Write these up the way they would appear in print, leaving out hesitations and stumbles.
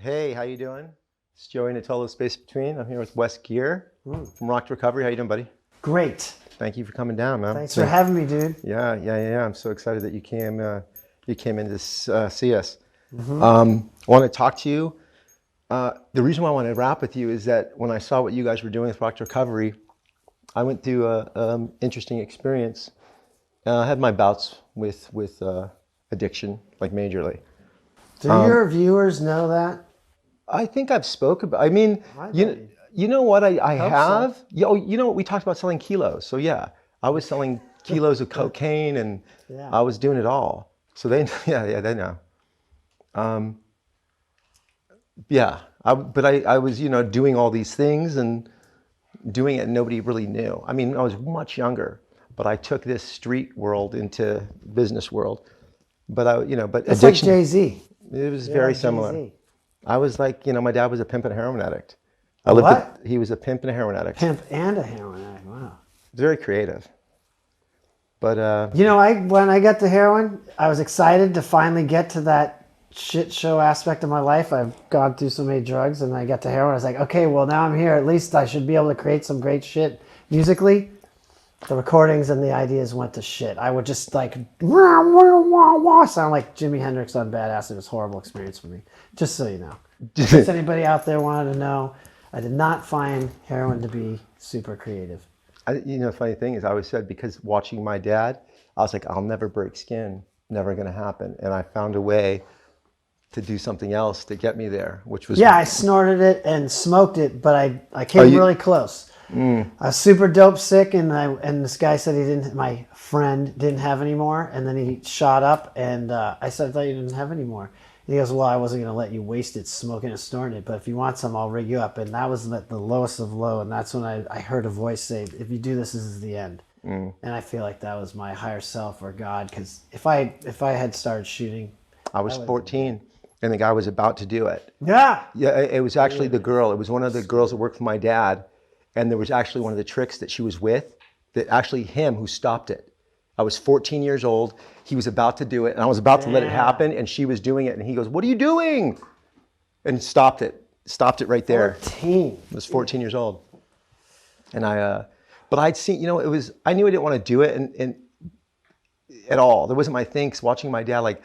Hey, how you doing? It's Joey in a total space between. I'm here with Wes Geer from Rock to Recovery. How you doing, buddy? Great. Thank you for coming down, man. Thanks for having me, dude. Yeah. I'm so excited that you came in to see us. I want to talk to you. The reason why I want to rap with you is that when I saw what you guys were doing with Rock to Recovery, I went through a interesting experience. I had my bouts with addiction, like majorly. Do your viewers know that? I think I've spoke about. I mean, you know what I have. So. You know what we talked about selling kilos. So yeah, I was selling kilos of cocaine, and I was doing it all. So they they know. But I was doing all these things and doing it, and nobody really knew. I mean, I was much younger, but I took this street world into business world. But It's addiction. like Jay-Z. It was very similar. Jay-Z. I was like, my dad was a pimp and a heroin addict. He was a pimp and a heroin addict. Pimp and a heroin addict. Wow. Very creative. But when I got to heroin, I was excited to finally get to that shit show aspect of my life. I've gone through so many drugs, and I got to heroin. I was like, okay, well now I'm here. At least I should be able to create some great shit musically. The recordings and the ideas went to shit. I would just like sound like Jimi Hendrix on Badass. It was a horrible experience for me. Just so you know. If anybody out there wanted to know, I did not find heroin to be super creative. the funny thing is, I always said, because watching my dad, I was like, I'll never break skin. Never going to happen. And I found a way to do something else to get me there, which was... Yeah, I snorted it and smoked it, but I came really close. I was super dope sick, and this guy said my friend didn't have any more, and then he shot up, and I said, I thought you didn't have any more. And he goes, well, I wasn't going to let you waste it smoking and snorting it, but if you want some, I'll rig you up. And that was the lowest of low, and that's when I heard a voice say, if you do this, this is the end. And I feel like that was my higher self or God, because if I had started shooting... I was 14, and the guy was about to do it. Yeah, it was actually the girl. It was one of the girls that worked for my dad. And there was actually one of the tricks that she was with, that actually him who stopped it. I was 14 years old. He was about to do it, and I was about to let it happen, and she was doing it, and he goes, what are you doing? And stopped it right there. 14. I was 14 years old. And but I'd seen, I knew I didn't want to do it and at all. That wasn't my thing, 'cause watching my dad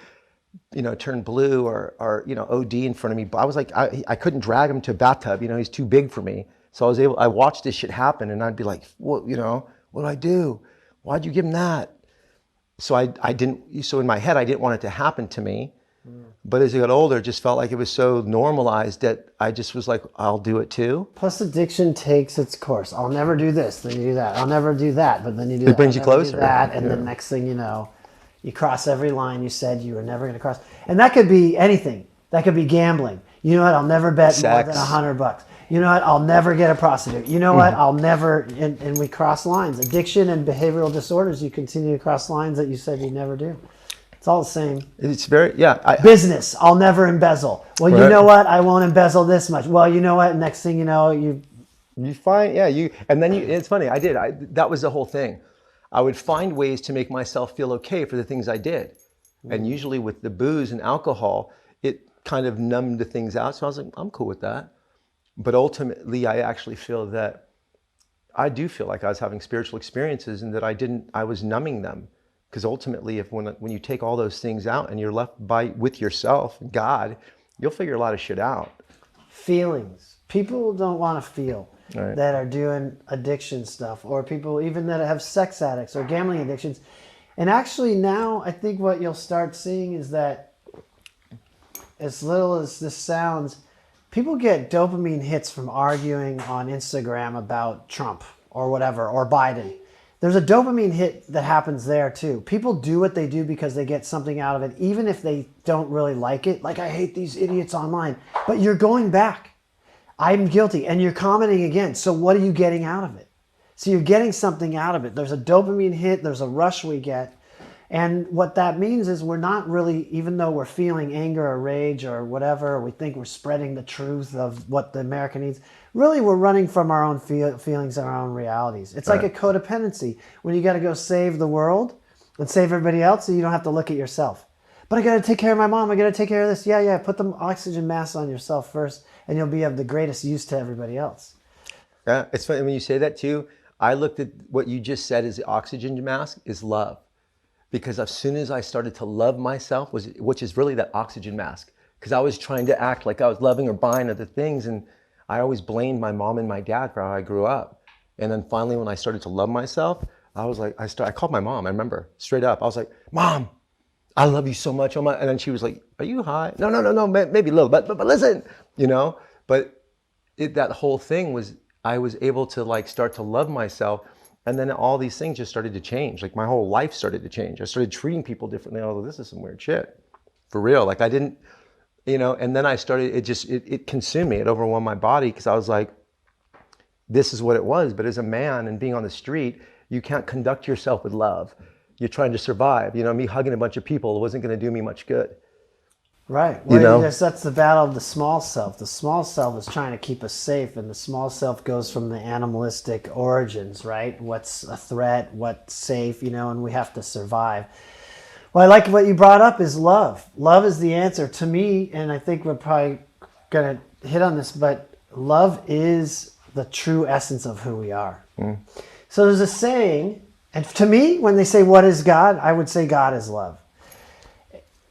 turn blue or OD in front of me. But I was like, I couldn't drag him to a bathtub, he's too big for me. So I watched this shit happen, and I'd be like, what did I do? Why'd you give him that? So so in my head, I didn't want it to happen to me. But as I got older, it just felt like it was so normalized that I just was like, I'll do it too. Plus addiction takes its course. I'll never do this, then you do that. I'll never do that, but then you do that. It brings you closer. And the next thing you know, you cross every line you said you were never going to cross. And that could be anything. That could be gambling. You know what? I'll never bet more than $100. You know what? I'll never get a prostitute. You know what? I'll never, and we cross lines. Addiction and behavioral disorders, you continue to cross lines that you said you'd never do. It's all the same. It's very, Business, I'll never embezzle. Well, you know what? I won't embezzle this much. Well, you know what? Next thing you know, you find, and then it's funny, that was the whole thing. I would find ways to make myself feel okay for the things I did. And usually with the booze and alcohol, it kind of numbed the things out. So I was like, I'm cool with that. But ultimately, I actually feel that I do feel like I was having spiritual experiences, and that I was numbing them. Because ultimately, when you take all those things out and you're left with yourself, God, you'll figure a lot of shit out. Feelings. People don't want to feel that are doing addiction stuff, or people even that have sex addicts or gambling addictions. And actually now, I think what you'll start seeing is that, as little as this sounds, people get dopamine hits from arguing on Instagram about Trump or whatever, or Biden. There's a dopamine hit that happens there too. People do what they do because they get something out of it, even if they don't really like it. Like, I hate these idiots online. But you're going back. I'm guilty. And you're commenting again. So what are you getting out of it? So you're getting something out of it. There's a dopamine hit. There's a rush we get. And what that means is we're not really, even though we're feeling anger or rage or whatever, we think we're spreading the truth of what the America needs. Really, we're running from our own feelings and our own realities. It's like a codependency when you got to go save the world and save everybody else, so you don't have to look at yourself. but I got to take care of my mom. I got to take care of this. Yeah. Put the oxygen mask on yourself first, and you'll be of the greatest use to everybody else. Yeah, it's funny when you say that too. I looked at what you just said as the oxygen mask is love. Because as soon as I started to love myself, which is really that oxygen mask, because I was trying to act like I was loving or buying other things, and I always blamed my mom and my dad for how I grew up. And then finally, when I started to love myself, I was like, I called my mom. I remember straight up. I was like, Mom, I love you so much. And then she was like, Are you high? No, maybe a little, but listen, you know. But that whole thing was, I was able to like start to love myself. And then all these things just started to change. Like my whole life started to change. I started treating people differently. Although this is some weird shit, for real. Like I didn't, you know. And then I started. It consumed me. It overwhelmed my body because I was like, this is what it was. But as a man and being on the street, you can't conduct yourself with love. You're trying to survive. You know, me hugging a bunch of people wasn't going to do me much good. Right. Well, you know? That's the battle of the small self. The small self is trying to keep us safe, and the small self goes from the animalistic origins, right? What's a threat, what's safe, you know, and we have to survive. Well, I like what you brought up is love. Love is the answer to me, and I think we're probably going to hit on this, but love is the true essence of who we are. So there's a saying, and to me, when they say, what is God? I would say God is love.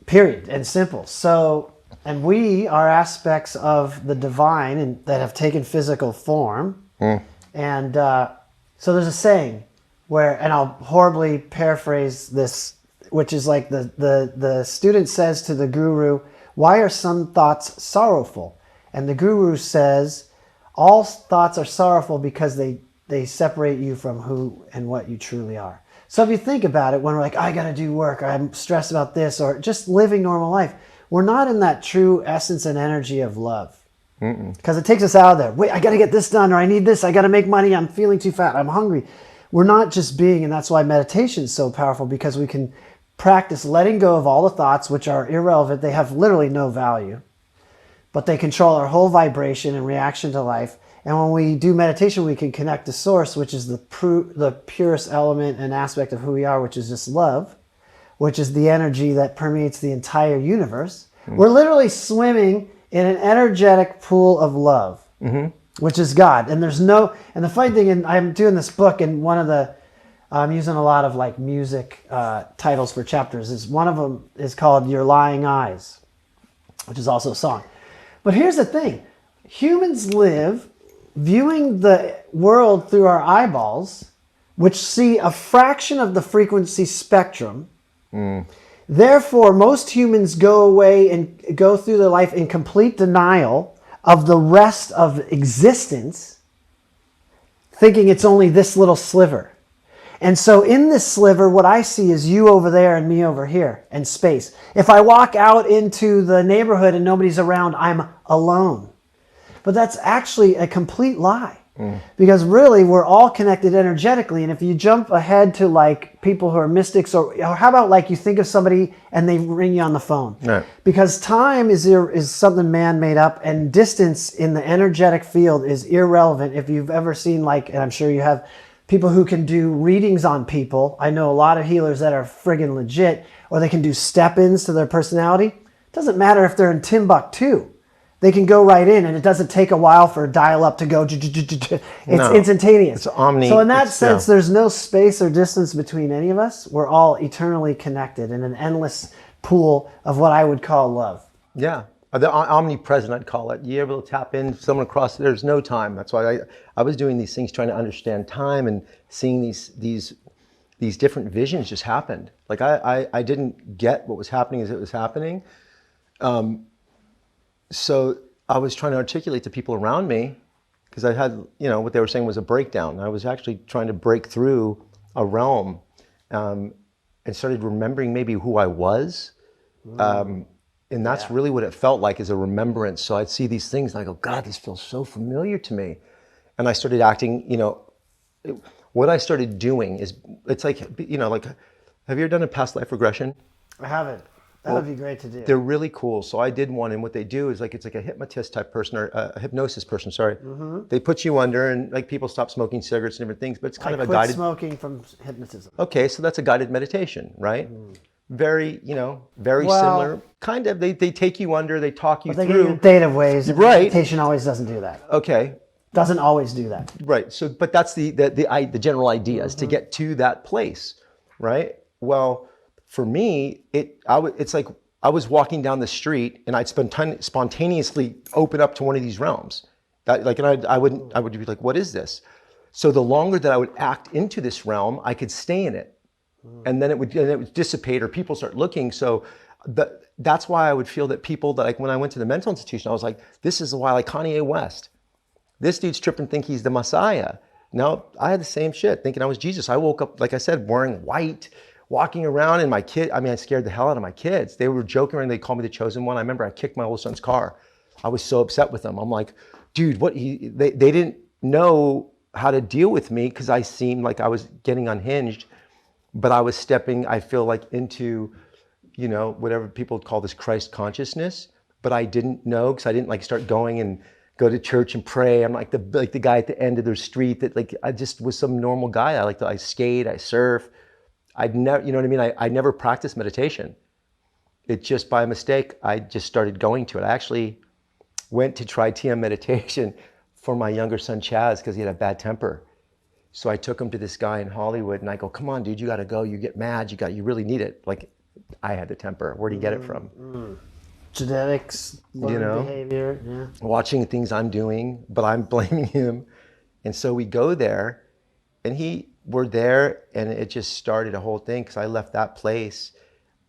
Period, and simple. So, and we are aspects of the divine and that have taken physical form. And so there's a saying where, and I'll horribly paraphrase this, which is like the student says to the guru, why are some thoughts sorrowful? And the guru says, all thoughts are sorrowful because they separate you from who and what you truly are. So if you think about it, when we're like, I got to do work, or I'm stressed about this, or just living normal life, we're not in that true essence and energy of love. Because it takes us out of there. Wait, I got to get this done, or I need this, I got to make money, I'm feeling too fat, I'm hungry. We're not just being, and that's why meditation is so powerful, because we can practice letting go of all the thoughts, which are irrelevant. They have literally no value, but they control our whole vibration and reaction to life. And when we do meditation, we can connect to source, which is the purest element and aspect of who we are, which is just love, which is the energy that permeates the entire universe. We're literally swimming in an energetic pool of love, which is God. And and the funny thing, and I'm doing this book, and I'm using a lot of like music titles for chapters. One of them is called Your Lying Eyes, which is also a song. But here's the thing. Humans live viewing the world through our eyeballs, which see a fraction of the frequency spectrum. Therefore, most humans go away and go through their life in complete denial of the rest of existence, thinking it's only this little sliver. And so in this sliver, what I see is you over there and me over here, and space. If I walk out into the neighborhood and nobody's around, I'm alone. But that's actually a complete lie. Because really, we're all connected energetically. And if you jump ahead to like people who are mystics, or how about like you think of somebody and they ring you on the phone? Right. Because time is something man made up, and distance in the energetic field is irrelevant. If you've ever seen, like, and I'm sure you have, people who can do readings on people. I know a lot of healers that are friggin' legit, or they can do step-ins to their personality. It doesn't matter if they're in Timbuktu. They can go right in, and it doesn't take a while for a dial-up to go. It's instantaneous. It's omni. So in that sense, there's no space or distance between any of us. We're all eternally connected in an endless pool of what I would call love. Yeah. The omnipresent, I'd call it. You're able to tap in someone across, there's no time. That's why I was doing these things, trying to understand time, and seeing these different visions just happened. Like I didn't get what was happening as it was happening. So I was trying to articulate to people around me, because I had, what they were saying was a breakdown. I was actually trying to break through a realm, and started remembering maybe who I was. And that's really what it felt like, is a remembrance. So I'd see these things and I go, God, this feels so familiar to me. And I started acting, what I started doing is, it's like, have you ever done a past life regression? I haven't. That would be great to do. They're really cool. So I did one, and what they do is it's like a hypnotist type person, or a hypnosis person, sorry. They put you under, and like people stop smoking cigarettes and different things, but it's kind of a guided. Smoking from hypnotism. Okay, so that's a guided meditation, right? very, very similar. Kind of, they take you under, they talk you But they through. give you creative ways. And Right. meditation always doesn't do that. Okay. Doesn't always do that. Right. So, but that's the general idea is to get to that place, right? Well, for me, it's like I was walking down the street and I'd spontaneously open up to one of these realms. I would be like, what is this? So the longer that I would act into this realm, I could stay in it, and then it would dissipate or people start looking. So that's why I would feel that people that, like, when I went to the mental institution, I was like, this is why, like Kanye West. This dude's tripping, think he's the Messiah. Now, I had the same shit, thinking I was Jesus. I woke up, like I said, wearing white, walking around, and I scared the hell out of my kids. They were joking around, they called me the chosen one. I remember I kicked my oldest son's car. I was so upset with them. I'm like, dude, they didn't know how to deal with me because I seemed like I was getting unhinged, but I was stepping, I feel like, into, whatever people call this Christ consciousness, but I didn't know because I didn't like start going and go to church and pray. I'm like the guy at the end of the street that, like, I just was some normal guy. I skate, I surf. I'd never, you know what I mean? I never practiced meditation. It just by mistake, I just started going to it. I actually went to try TM meditation for my younger son, Chaz, because he had a bad temper. So I took him to this guy in Hollywood and I go, come on, dude, you got to go. You get mad. You really need it. Like, I had the temper. Where'd he get it from? Genetics, behavior, yeah. Watching things I'm doing, but I'm blaming him. And so we go there and we're there and it just started a whole thing because I left that place.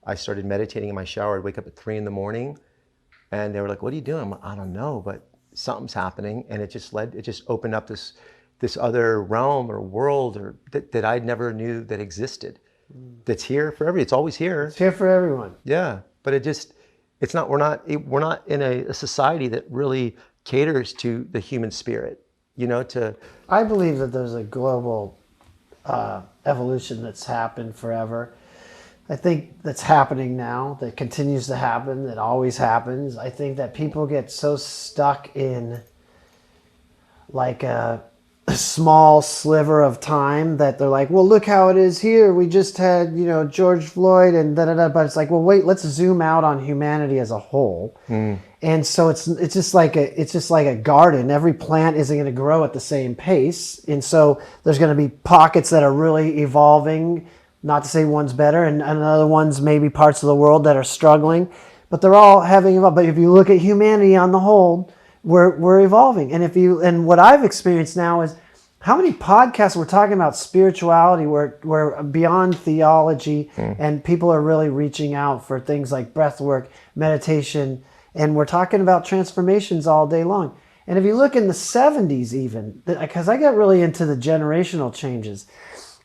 I started meditating in my shower. I'd wake up at 3 a.m. and they were like, what are you doing? I'm like, I don't know, but something's happening. And it just opened up this other realm or world or that I never knew that existed. That's here for everybody. It's always here. It's here for everyone. Yeah. But we're not in a society that really caters to the human spirit, I believe that there's a global evolution that's happened forever. I think that's happening now, that continues to happen, that always happens. I think that people get so stuck in like a small sliver of time that they're like, well, look how it is here. We just had, George Floyd and da-da-da. But it's like, well, wait, let's zoom out on humanity as a whole. And so it's just like a garden. Every plant isn't going to grow at the same pace. And so there's going to be pockets that are really evolving, not to say one's better, and other ones, maybe parts of the world that are struggling, but they're all having evolved. But if you look at humanity on the whole, we're evolving. And what I've experienced now is how many podcasts we're talking about spirituality, we're beyond theology, and people are really reaching out for things like breath work, meditation, and we're talking about transformations all day long. And if you look in the 70s even, because I got really into the generational changes.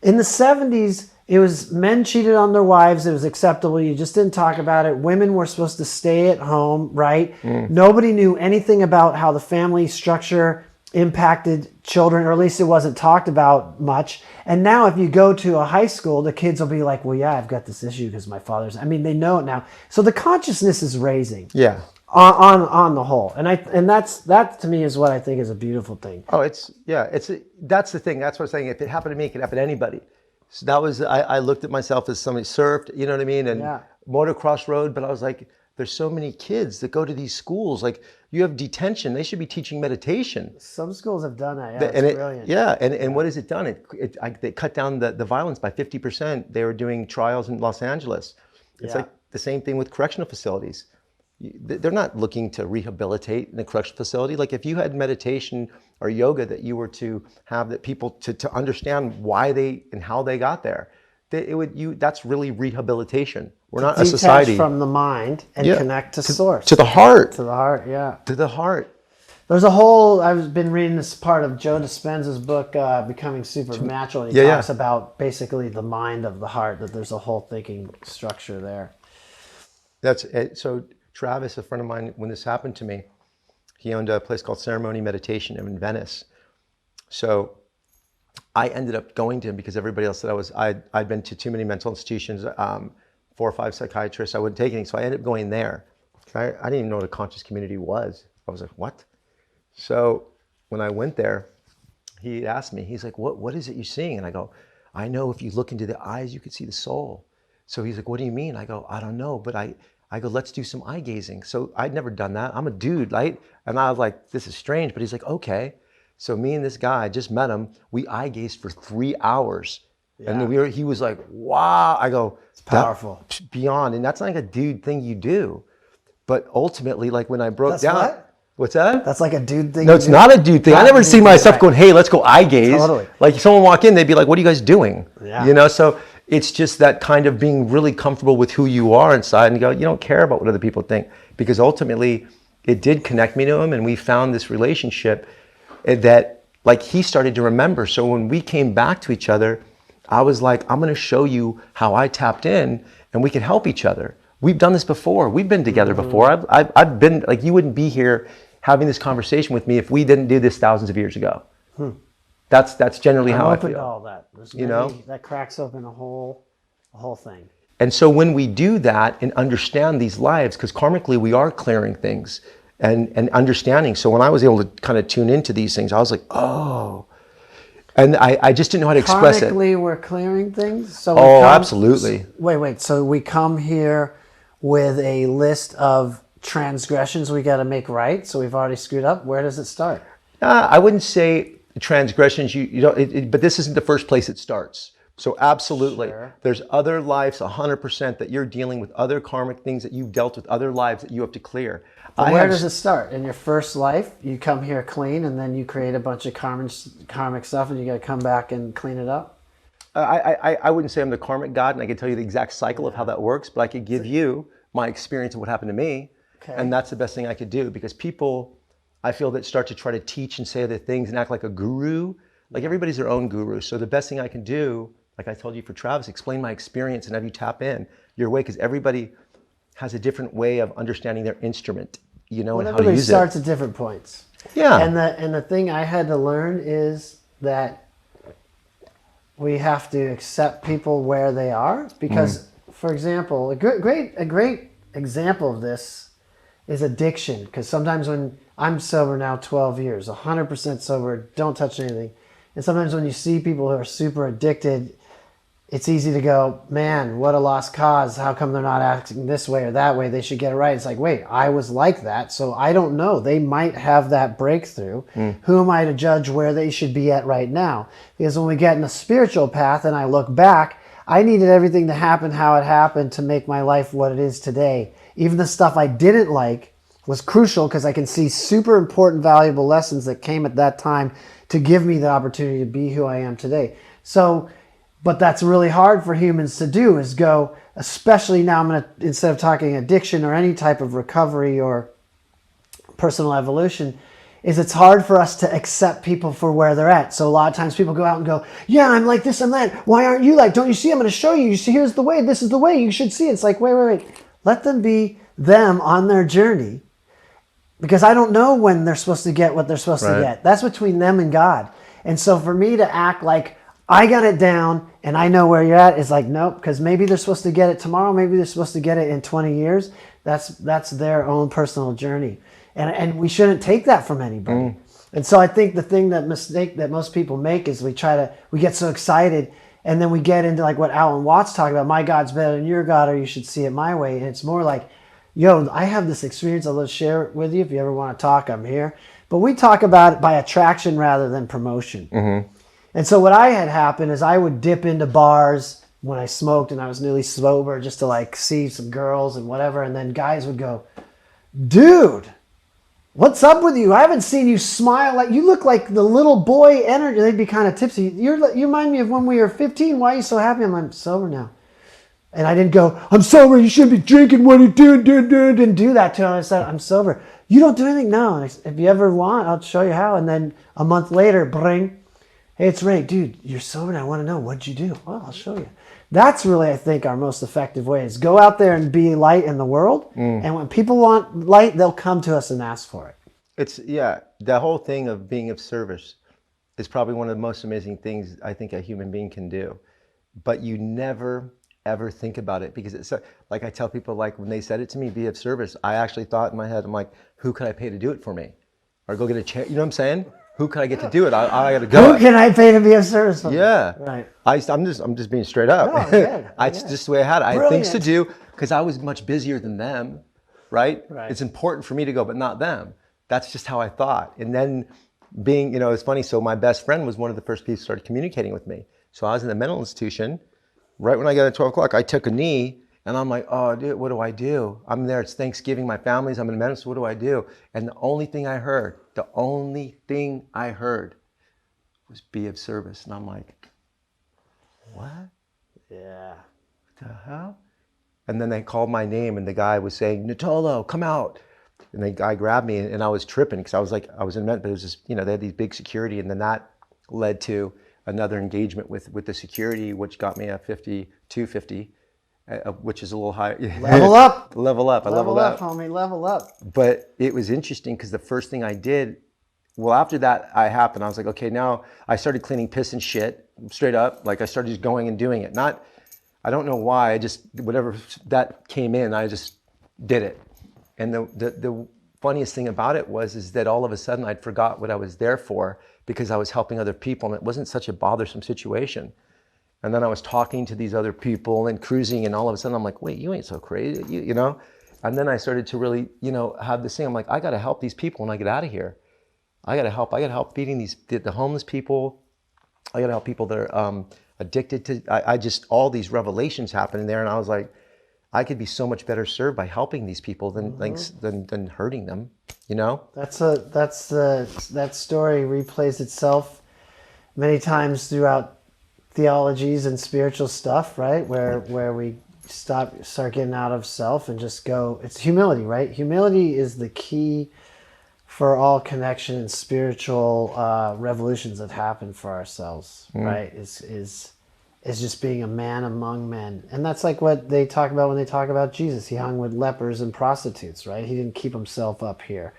In the 70s, it was men cheated on their wives. It was acceptable. You just didn't talk about it. Women were supposed to stay at home, right? Nobody knew anything about how the family structure impacted children, or at least it wasn't talked about much. And now if you go to a high school, the kids will be like, well, yeah, I've got this issue because my father's, they know it now. So the consciousness is raising. Yeah. On the whole. And that to me is what I think is a beautiful thing. Oh, that's the thing. That's what I'm saying. If it happened to me, it could happen to anybody. So that was, I looked at myself as somebody surfed, you know what I mean? And motocross road, but I was like, there's so many kids that go to these schools. Like, you have detention. They should be teaching meditation. Some schools have done that. Yeah, it's brilliant. Yeah, and what has it done? They cut down the violence by 50%. They were doing trials in Los Angeles. It's like the same thing with correctional facilities. They're not looking to rehabilitate in a correctional facility. Like, if you had meditation or yoga that you were to have, that people to understand why they and how they got there, that's really rehabilitation. We're not a society. Detach from the mind and connect to source. To the heart. To the heart, yeah. To the heart. There's I've been reading this part of Joe Dispenza's book, Becoming Supernatural. And he talks about basically the mind of the heart, that there's a whole thinking structure there. That's it. So Travis, a friend of mine, when this happened to me, he owned a place called Ceremony Meditation in Venice. So I ended up going to him because everybody else said I'd been to too many mental institutions, 4 or 5 psychiatrists. I wouldn't take anything. So I ended up going there. I didn't even know what a conscious community was. I was like, what? So when I went there, he asked me, he's like, what is it you're seeing? And I go, I know if you look into the eyes, you can see the soul. So he's like, what do you mean? I go, I don't know, but I go, let's do some eye gazing. So I'd never done that. I'm a dude, right? And I was like, this is strange, but he's like, okay. So me and this guy, I just met him. We eye gazed for 3 hours. Yeah. And then he was like, wow. I go, it's powerful. Beyond. And that's not like a dude thing you do. But ultimately, like when I broke that's down. What? What's that? That's like a dude thing. No, it's not a dude thing. I never see myself going, hey, let's go eye gaze. Totally. Like if someone walk in, they'd be like, what are you guys doing? Yeah. You know, so it's just that kind of being really comfortable with who you are inside and you go, you don't care about what other people think. Because ultimately, it did connect me to him and we found this relationship that like he started to remember. So when we came back to each other, I was like, I'm going to show you how I tapped in and we can help each other. We've done this before. We've been together before. I've been, like, you wouldn't be here having this conversation with me if we didn't do this thousands of years ago. That's generally how I feel. I'm open to all that. You know? That cracks open a whole thing. And so when we do that and understand these lives, because karmically we are clearing things and understanding. So when I was able to kind of tune into these things, I was like, oh. And I just didn't know how to express it. Karmically, we're clearing things? So absolutely. Wait. So we come here with a list of transgressions we got to make right. So we've already screwed up. Where does it start? I wouldn't say transgressions. But this isn't the first place it starts. So absolutely, sure. There's other lives, 100%, that you're dealing with other karmic things that you've dealt with, other lives that you have to clear. Where does it start? In your first life, you come here clean, and then you create a bunch of karmic stuff, and you got to come back and clean it up? I wouldn't say I'm the karmic god, and I could tell you the exact cycle of how that works, but I could give you my experience of what happened to me, and that's the best thing I could do, because people, I feel, that start to try to teach and say other things and act like a guru, like everybody's their own guru. So the best thing I can do, like I told you for Travis, explain my experience and have you tap in your way, because everybody has a different way of understanding their instrument, you know, and how to use it. Everybody starts at different points. Yeah. And the thing I had to learn is that we have to accept people where they are, because, for example, a great example of this is addiction. Because sometimes when I'm sober now 12 years, 100% sober, don't touch anything. And sometimes when you see people who are super addicted, it's easy to go, man, what a lost cause. How come they're not acting this way or that way? They should get it right. It's like, wait, I was like that, so I don't know. They might have that breakthrough. Who am I to judge where they should be at right now? Because when we get in a spiritual path and I look back, I needed everything to happen how it happened to make my life what it is today. Even the stuff I didn't like was crucial, because I can see super important, valuable lessons that came at that time to give me the opportunity to be who I am today. So, but that's really hard for humans to do, is go, especially now I'm going to, instead of talking addiction or any type of recovery or personal evolution, is it's hard for us to accept people for where they're at. So a lot of times people go out and go, yeah, I'm like this, I'm that. Why aren't you like, don't you see? I'm going to show you. You see, here's the way. This is the way. You should see it. It's like, wait. Let them be them on their journey. Because I don't know when they're supposed to get what they're supposed to get. That's between them and God. And so for me to act like I got it down and I know where you're at is like, nope, because maybe they're supposed to get it tomorrow. Maybe they're supposed to get it in 20 years. That's their own personal journey. And we shouldn't take that from anybody. And so I think the mistake that most people make is we get so excited, and then we get into like what Alan Watts talked about, my God's better than your God, or you should see it my way. And it's more like, yo, I have this experience. I'll share it with you. If you ever want to talk, I'm here. But we talk about it by attraction rather than promotion. And so what I had happen is I would dip into bars when I smoked and I was newly sober, just to like see some girls and whatever. And then guys would go, dude, what's up with you? I haven't seen you smile. Like, you look like the little boy energy. They'd be kind of tipsy. You remind me of when we were 15. Why are you so happy? I'm sober now. And I didn't go, I'm sober, you shouldn't be drinking, what are you doing? Didn't do that to him. I said, I'm sober. You don't do anything? No. And I said, if you ever want, I'll show you how. And then a month later, bring, hey, it's Ray. Dude, you're sober and I want to know, what'd you do? Well, I'll show you. That's really, I think, our most effective way, is go out there and be light in the world. And when people want light, they'll come to us and ask for it. The whole thing of being of service is probably one of the most amazing things I think a human being can do. But you never ever think about it, because it's like I tell people, like when they said it to me, be of service, I actually thought in my head, I'm like, who could I pay to do it for me, or go get a chair? You know what I'm saying? who can I get to do it? I got to go. Who can I pay to be of service? Yeah. Right. I'm just being straight up. No, good. It's just the way I had it. I had things to do because I was much busier than them, right? It's important for me to go, but not them. That's just how I thought. And then being, it's funny. So my best friend was one of the first people who started communicating with me. So I was in the mental institution. Right when I got at 12 o'clock, I took a knee and I'm like, oh, dude, what do I do? I'm there. It's Thanksgiving. My family's, I'm in medicine. What do I do? And the only thing I heard was be of service. And I'm like, what? Yeah. What the hell? And then they called my name and the guy was saying, Nitolo, come out. And the guy grabbed me and I was tripping because I was in med, but it was just, they had these big security. And then that led to another engagement with the security, which got me a 250, which is a little higher. Level up. Level up. I leveled up. Homie, level up. But it was interesting because the first thing I did, well, after that happened, I was like, okay, now I started cleaning piss and shit straight up. Like I started just going and doing it. I don't know why, I just, whatever that came in, I just did it. And the funniest thing about it is that all of a sudden I'd forgot what I was there for because I was helping other people and it wasn't such a bothersome situation. And then I was talking to these other people and cruising and all of a sudden I'm like, wait, you ain't so crazy, you know? And then I started to really, have this thing. I'm like, I got to help these people when I get out of here. I got to help feeding the homeless people. I got to help people that are addicted to, I just, all these revelations happening there. And I was like, I could be so much better served by helping these people than hurting them, That story replays itself many times throughout theologies and spiritual stuff, right? Where we start getting out of self and just go. It's humility, right? Humility is the key for all connection and spiritual revolutions that happen for ourselves, right? Is just being a man among men. And that's like what they talk about when they talk about Jesus. He hung with lepers and prostitutes, right? He didn't keep himself up here.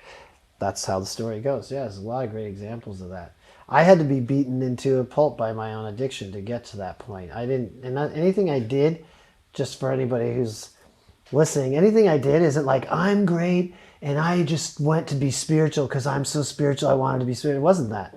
That's how the story goes. Yeah, there's a lot of great examples of that. I had to be beaten into a pulp by my own addiction to get to that point. Anything I did, just for anybody who's listening, anything I did isn't like, I'm great and I just went to be spiritual because I'm so spiritual, I wanted to be spiritual. It wasn't that.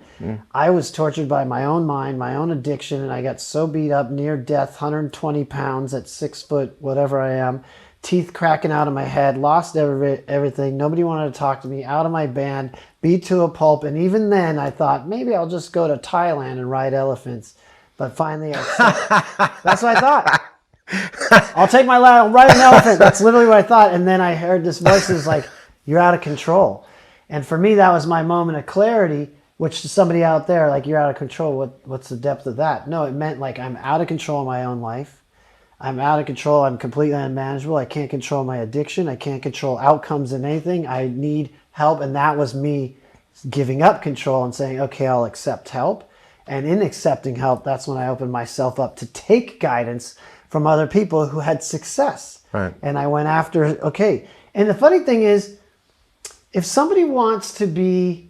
I was tortured by my own mind, my own addiction, and I got so beat up, near death, 120 pounds at 6 foot, whatever I am, teeth cracking out of my head, lost everything. Nobody wanted to talk to me, out of my band, beat to a pulp. And even then I thought, maybe I'll just go to Thailand and ride elephants. But finally, that's what I thought. I'll take I'll ride an elephant. That's literally what I thought. And then I heard this voice that was like, you're out of control. And for me, that was my moment of clarity, which to somebody out there, like, you're out of control. What's the depth of that? No, it meant like I'm out of control of my own life. I'm out of control. I'm completely unmanageable. I can't control my addiction. I can't control outcomes in anything. I need help. And that was me giving up control and saying, okay, I'll accept help. And in accepting help, that's when I opened myself up to take guidance from other people who had success. Right. And I went after, okay. And the funny thing is, if somebody wants to be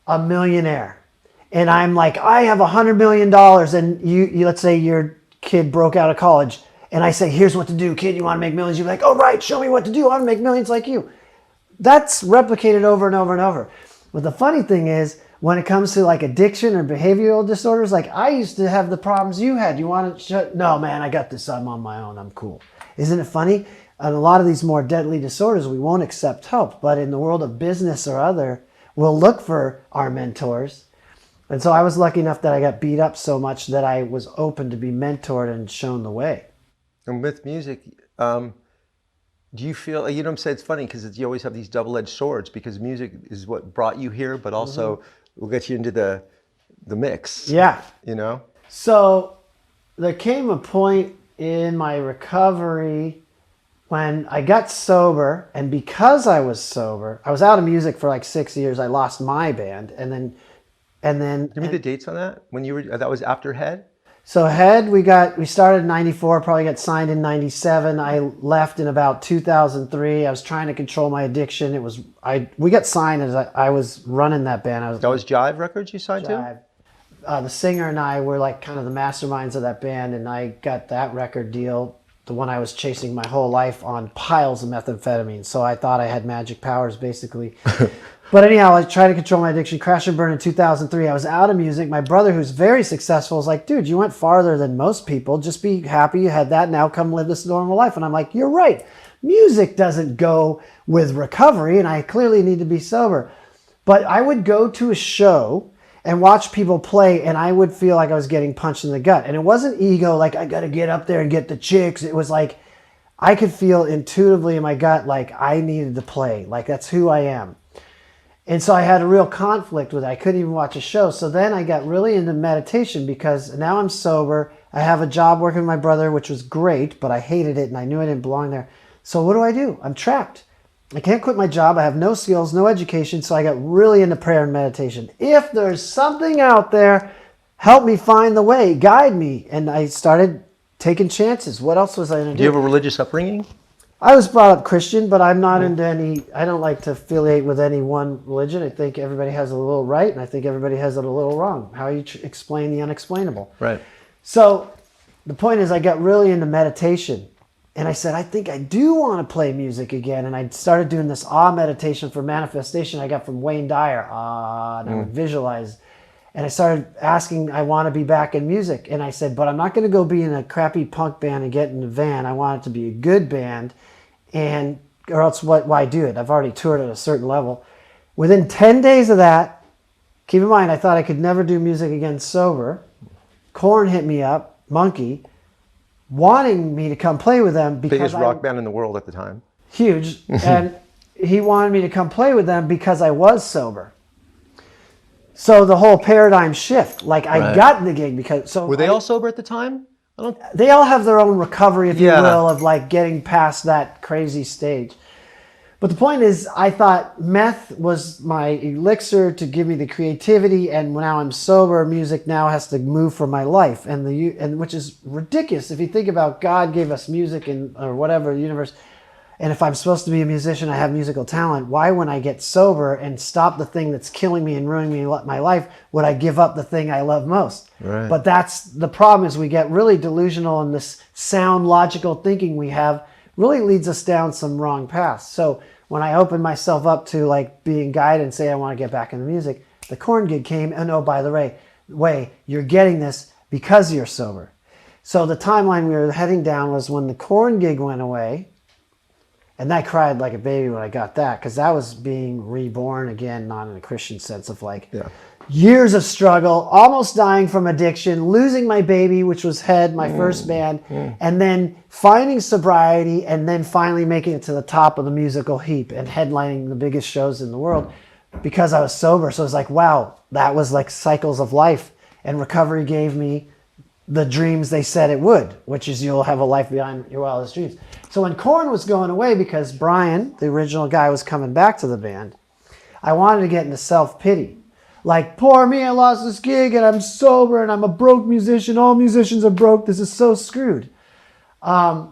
a millionaire and I'm like, I have $100 million and you let's say your kid broke out of college and I say, here's what to do, kid, you want to make millions? You're like, oh, right, show me what to do. I want to make millions like you. That's replicated over and over and over. But the funny thing is, when it comes to like addiction or behavioral disorders, like I used to have the problems you had. You want to no, man, I got this. I'm on my own. I'm cool. Isn't it funny? And a lot of these more deadly disorders, we won't accept help. But in the world of business or other, we'll look for our mentors. And so I was lucky enough that I got beat up so much that I was open to be mentored and shown the way. And with music, do you feel, you know what I'm saying? It's funny because you always have these double-edged swords because music is what brought you here, but also will get you into the mix. Yeah. So there came a point in my recovery when I got sober, and because I was sober, I was out of music for like 6 years. I lost my band, and then. Give me the dates on that. When you were, that was after Head. So Head, we started in '94. Probably got signed in '97. I left in about 2003. I was trying to control my addiction. We got signed as I was running that band. That was Jive Records you signed to? The singer and I were like kind of the masterminds of that band, and I got that record deal. the one I was chasing my whole life on piles of methamphetamine. So I thought I had magic powers, basically. But anyhow, I tried to control my addiction. Crash and burn in 2003. I was out of music. My brother, who's very successful, was like, dude, you went farther than most people. Just be happy you had that. Now come live this normal life. And I'm like, you're right. Music doesn't go with recovery, and I clearly need to be sober. But I would go to a show and watch people play, and I would feel like I was getting punched in the gut. And it wasn't ego, like I got to get up there and get the chicks. It was like I could feel intuitively in my gut like I needed to play. Like that's who I am. And so I had a real conflict with it. I couldn't even watch a show. So then I got really into meditation because now I'm sober. I have a job working with my brother, which was great, but I hated it and I knew I didn't belong there. So what do? I'm trapped. I can't quit my job. I have no skills, no education. So I got really into prayer and meditation. If there's something out there, help me find the way, guide me. And I started taking chances. What else was I going to do? Do you have a religious upbringing? I was brought up Christian, but I'm not into any, I don't like to affiliate with any one religion. I think everybody has a little right, and I think everybody has it a little wrong. How you explain the unexplainable. Right. So the point is I got really into meditation. And I said, I think I do want to play music again. And I started doing this meditation for manifestation I got from Wayne Dyer. And I would visualize. And I started asking, I want to be back in music. And I said, but I'm not going to go be in a crappy punk band and get in a van. I want it to be a good band. Or else why do it? I've already toured at a certain level. Within 10 days of that, keep in mind, I thought I could never do music again sober. Korn hit me up, Monkey, wanting me to come play with them because biggest rock band in the world at the time. Huge. And he wanted me to come play with them because I was sober. So the whole paradigm shift, like I got the gig because were they all sober at the time? They all have their own recovery, if you will, of like getting past that crazy stage. But the point is, I thought meth was my elixir to give me the creativity, and now I'm sober, music now has to move for my life, and which is ridiculous if you think about God gave us music or whatever, the universe, and if I'm supposed to be a musician, I have musical talent. Why, when I get sober and stop the thing that's killing me and ruining me my life, would I give up the thing I love most? Right. But that's the problem, is we get really delusional, and this sound logical thinking we have really leads us down some wrong paths. So when I opened myself up to like being guided and say I want to get back into music, the Korn gig came, and oh, by the way, you're getting this because you're sober. So the timeline we were heading down was when the Korn gig went away, and I cried like a baby when I got that, because that was being reborn again, not in a Christian sense of like years of struggle, almost dying from addiction, losing my baby, which was Head, my first band, and then finding sobriety, and then finally making it to the top of the musical heap and headlining the biggest shows in the world because I was sober. So it was like, wow, that was like cycles of life. And recovery gave me the dreams they said it would, which is you'll have a life beyond your wildest dreams. So when Korn was going away, because Brian, the original guy, was coming back to the band, I wanted to get into self-pity. Like, poor me, I lost this gig and I'm sober and I'm a broke musician. All musicians are broke. This is so screwed. But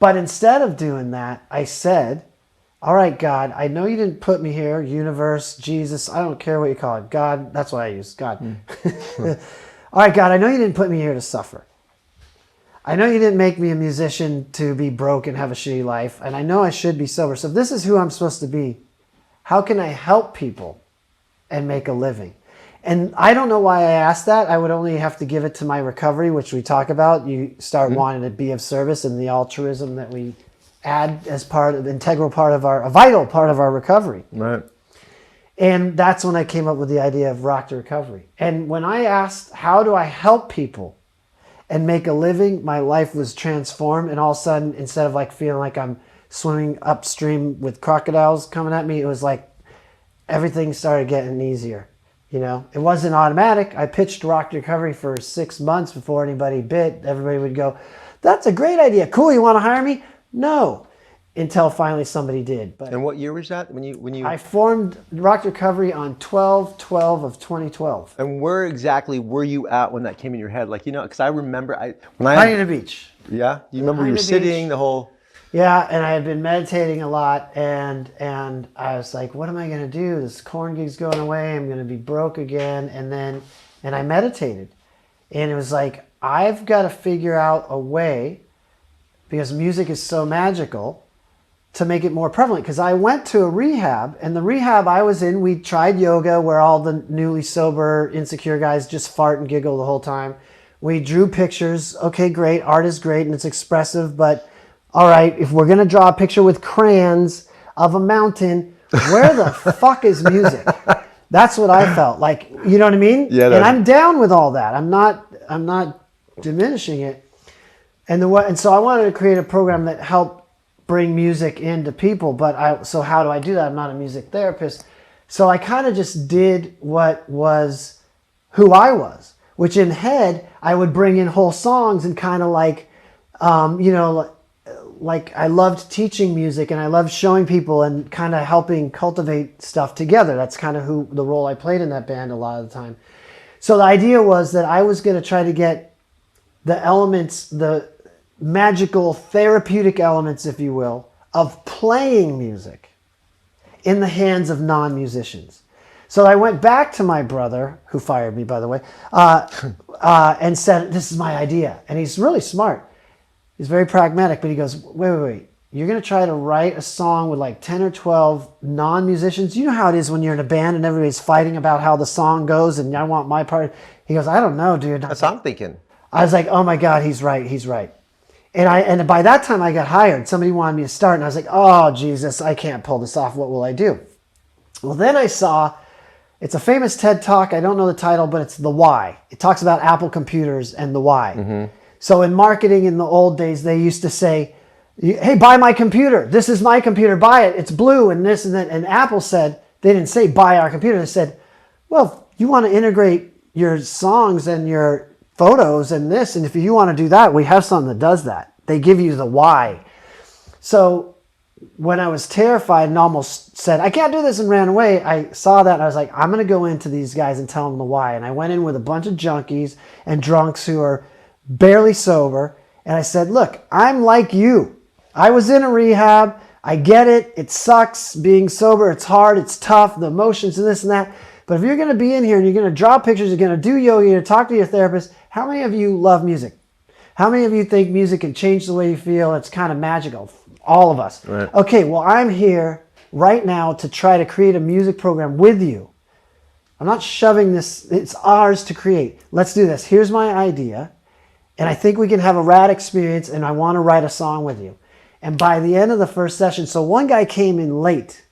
instead of doing that, I said, all right, God, I know you didn't put me here, universe, Jesus, I don't care what you call it. God, that's what I use, God. All right, God, I know you didn't put me here to suffer. I know you didn't make me a musician to be broke and have a shitty life. And I know I should be sober. So if this is who I'm supposed to be, how can I help people and make a living? And I don't know why I asked that. I would only have to give it to my recovery, which we talk about. You start wanting to be of service, and the altruism that we add as part of, integral part of a vital part of our recovery. Right. And that's when I came up with the idea of Rock to Recovery. And when I asked, how do I help people and make a living, my life was transformed. And all of a sudden, instead of like feeling like I'm swimming upstream with crocodiles coming at me, it was like everything started getting easier. You know, it wasn't automatic. I pitched Rock to Recovery for 6 months before anybody bit. Everybody would go, that's a great idea. Cool, you want to hire me? No. Until finally somebody did. But and what year was that when you? I formed Rock to Recovery on 12/12 of 2012. And where exactly were you at when that came in your head? Like, you know, because I remember Huntington Beach. Yeah, you remember you were sitting the whole. Yeah, and I had been meditating a lot, and I was like, what am I going to do? This Korn gig's going away. I'm going to be broke again. And I meditated, and it was like, I've got to figure out a way, because music is so magical, to make it more prevalent. Because I went to a rehab, and the rehab I was in, we tried yoga where all the newly sober, insecure guys just fart and giggle the whole time. We drew pictures. Okay, great. Art is great and it's expressive, but all right, if we're going to draw a picture with crayons of a mountain, where the fuck is music? That's what I felt like. You know what I mean? Yeah. And I'm down with all that. I'm not diminishing it. And so I wanted to create a program that helped bring music into people. So how do I do that? I'm not a music therapist. So I kind of just did what was who I was, which in head, I would bring in whole songs and kind of like, like I loved teaching music and I loved showing people and kind of helping cultivate stuff together. That's kind of the role I played in that band a lot of the time. So the idea was that I was going to try to get the elements, the magical therapeutic elements, if you will, of playing music in the hands of non-musicians. So I went back to my brother, who fired me, by the way, and said, this is my idea. And he's really smart. He's very pragmatic, but he goes, wait. You're going to try to write a song with like 10 or 12 non-musicians? You know how it is when you're in a band and everybody's fighting about how the song goes and I want my part. He goes, I don't know, dude. That's what I'm thinking. I was like, oh my God, he's right. And by that time I got hired. Somebody wanted me to start and I was like, oh Jesus, I can't pull this off. What will I do? Well, then I saw, it's a famous TED Talk. I don't know the title, but it's The Why. It talks about Apple computers and the why. Mm-hmm. So in marketing in the old days, they used to say, hey, buy my computer. This is my computer. Buy it. It's blue and this and that. And Apple said, they didn't say buy our computer. They said, well, you want to integrate your songs and your photos and this. And if you want to do that, we have something that does that. They give you the why. So when I was terrified and almost said, I can't do this and ran away, I saw that and I was like, I'm going to go into these guys and tell them the why. And I went in with a bunch of junkies and drunks who are barely sober. And I said, look, I'm like you. I was in a rehab. I get it. It sucks being sober. It's hard. It's tough. The emotions and this and that. But if you're going to be in here and you're going to draw pictures, you're going to do yoga, you're going to talk to your therapist, how many of you love music? How many of you think music can change the way you feel? It's kind of magical. All of us. Right. Okay, well, I'm here right now to try to create a music program with you. I'm not shoving this. It's ours to create. Let's do this. Here's my idea. And I think we can have a rad experience, and I want to write a song with you. And by the end of the first session, so one guy came in late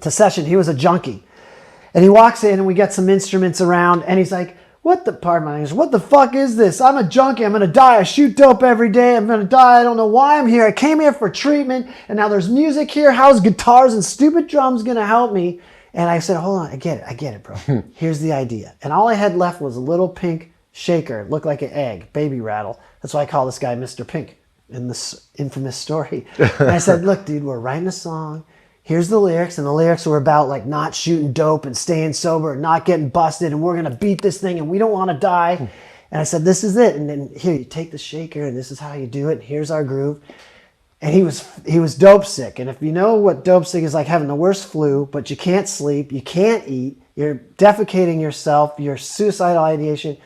to session. He was a junkie. And he walks in, and we get some instruments around, and he's like, pardon my English, what the fuck is this? I'm a junkie. I'm going to die. I shoot dope every day. I'm going to die. I don't know why I'm here. I came here for treatment, and now there's music here. How's guitars and stupid drums going to help me? And I said, hold on. I get it, bro. Here's the idea. And all I had left was a little pink shaker. It looked like an egg, baby rattle. That's why I call this guy Mr. Pink in this infamous story. And I said, look, dude, we're writing a song. Here's the lyrics. And the lyrics were about like not shooting dope and staying sober and not getting busted. And we're going to beat this thing and we don't want to die. And I said, this is it. And then here, you take the shaker and this is how you do it. And here's our groove. And he was dope sick. And if you know what dope sick is, like having the worst flu, but you can't sleep, you can't eat, you're defecating yourself, you're suicidal ideation.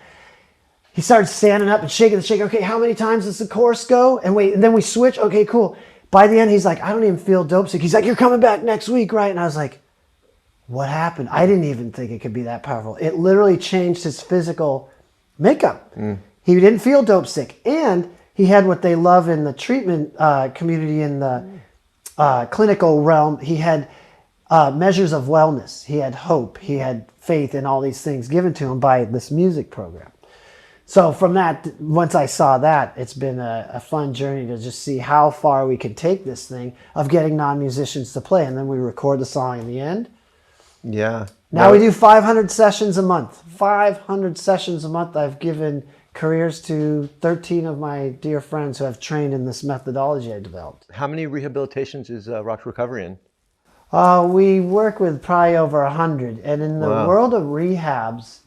He started standing up and shaking the shaker. Okay, how many times does the chorus go? And then we switch. Okay, cool. By the end, he's like, I don't even feel dope sick. He's like, you're coming back next week, right? And I was like, what happened? I didn't even think it could be that powerful. It literally changed his physical makeup. He didn't feel dope sick. And he had what they love in the treatment community, in the clinical realm. He had measures of wellness. He had hope. He had faith in all these things given to him by this music program. So from that, once I saw that, it's been a fun journey to just see how far we can take this thing of getting non-musicians to play. And then we record the song in the end. Yeah. Now we do 500 sessions a month. 500 sessions a month. I've given careers to 13 of my dear friends who have trained in this methodology I developed. How many rehabilitations is Rock Recovery in? We work with probably over 100. And in the world of rehabs,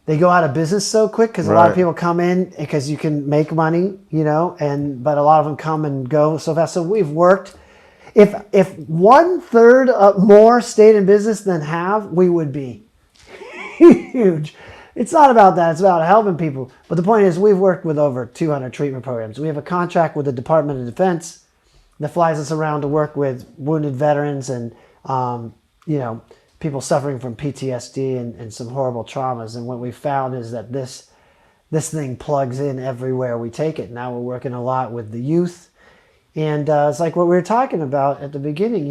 they go out of business so quick because a lot of people come in because you can make money, but a lot of them come and go so fast. So we've worked. If 1/3 more stayed in business than have, we would be huge. It's not about that. It's about helping people. But the point is, we've worked with over 200 treatment programs. We have a contract with the Department of Defense that flies us around to work with wounded veterans and, people suffering from PTSD and some horrible traumas. And what we found is that this thing plugs in everywhere we take it. Now we're working a lot with the youth. And it's like what we were talking about at the beginning,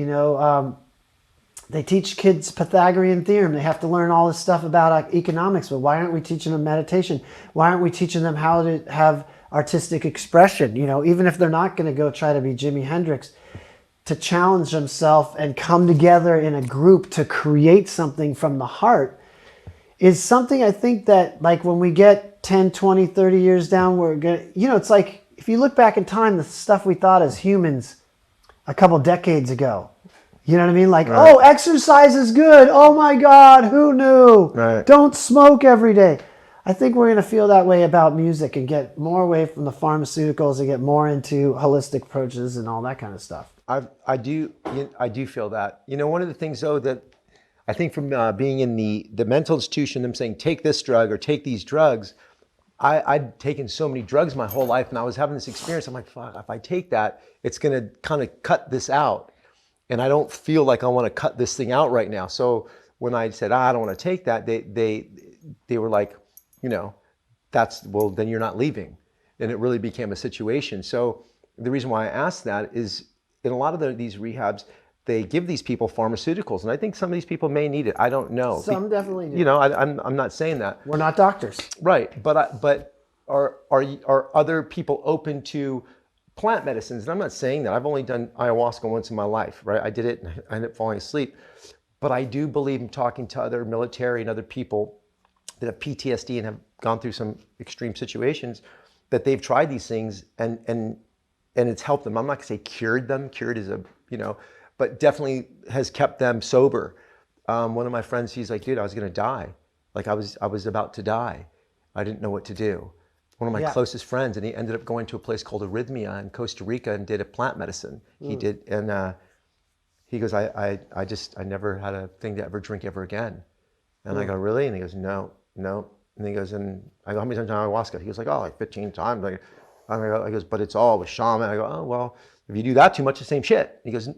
they teach kids Pythagorean theorem. They have to learn all this stuff about economics, but why aren't we teaching them meditation? Why aren't we teaching them how to have artistic expression? Even if they're not going to go try to be Jimi Hendrix, to challenge themselves and come together in a group to create something from the heart is something I think that, like, when we get 10, 20, 30 years down, we're going to, it's like, if you look back in time, the stuff we thought as humans a couple decades ago, you know what I mean? Like, right. Oh, exercise is good. Oh my God, who knew? Right. Don't smoke every day. I think we're going to feel that way about music and get more away from the pharmaceuticals and get more into holistic approaches and all that kind of stuff. I do feel that. One of the things though that I think from being in the mental institution, them saying take this drug or take these drugs, I'd taken so many drugs my whole life, and I was having this experience. I'm like, fuck, if I take that, it's going to kind of cut this out. And I don't feel like I want to cut this thing out right now. So when I said, I don't want to take that, they were like, then you're not leaving. And it really became a situation. So the reason why I asked that is in a lot of these rehabs, they give these people pharmaceuticals. And I think some of these people may need it. I don't know. Some definitely do. I'm not saying that. We're not doctors. Right. But are other people open to plant medicines? And I'm not saying that. I've only done ayahuasca once in my life, right? I did it and I ended up falling asleep. But I do believe in talking to other military and other people that have PTSD and have gone through some extreme situations, that they've tried these things and it's helped them. I'm not gonna say cured them. Cured is but definitely has kept them sober. One of my friends, he's like, dude, I was gonna die. Like I was about to die. I didn't know what to do. One of my closest friends, and he ended up going to a place called Arrhythmia in Costa Rica and did a plant medicine. He did, and he goes, I never had a thing to ever drink ever again. And I go, really? And he goes, no. And he goes, and I go, how many times ayahuasca? He goes like, oh, like 15 times. I goes, but it's all with shaman. I go, oh, well, if you do that too much, the same shit. He goes,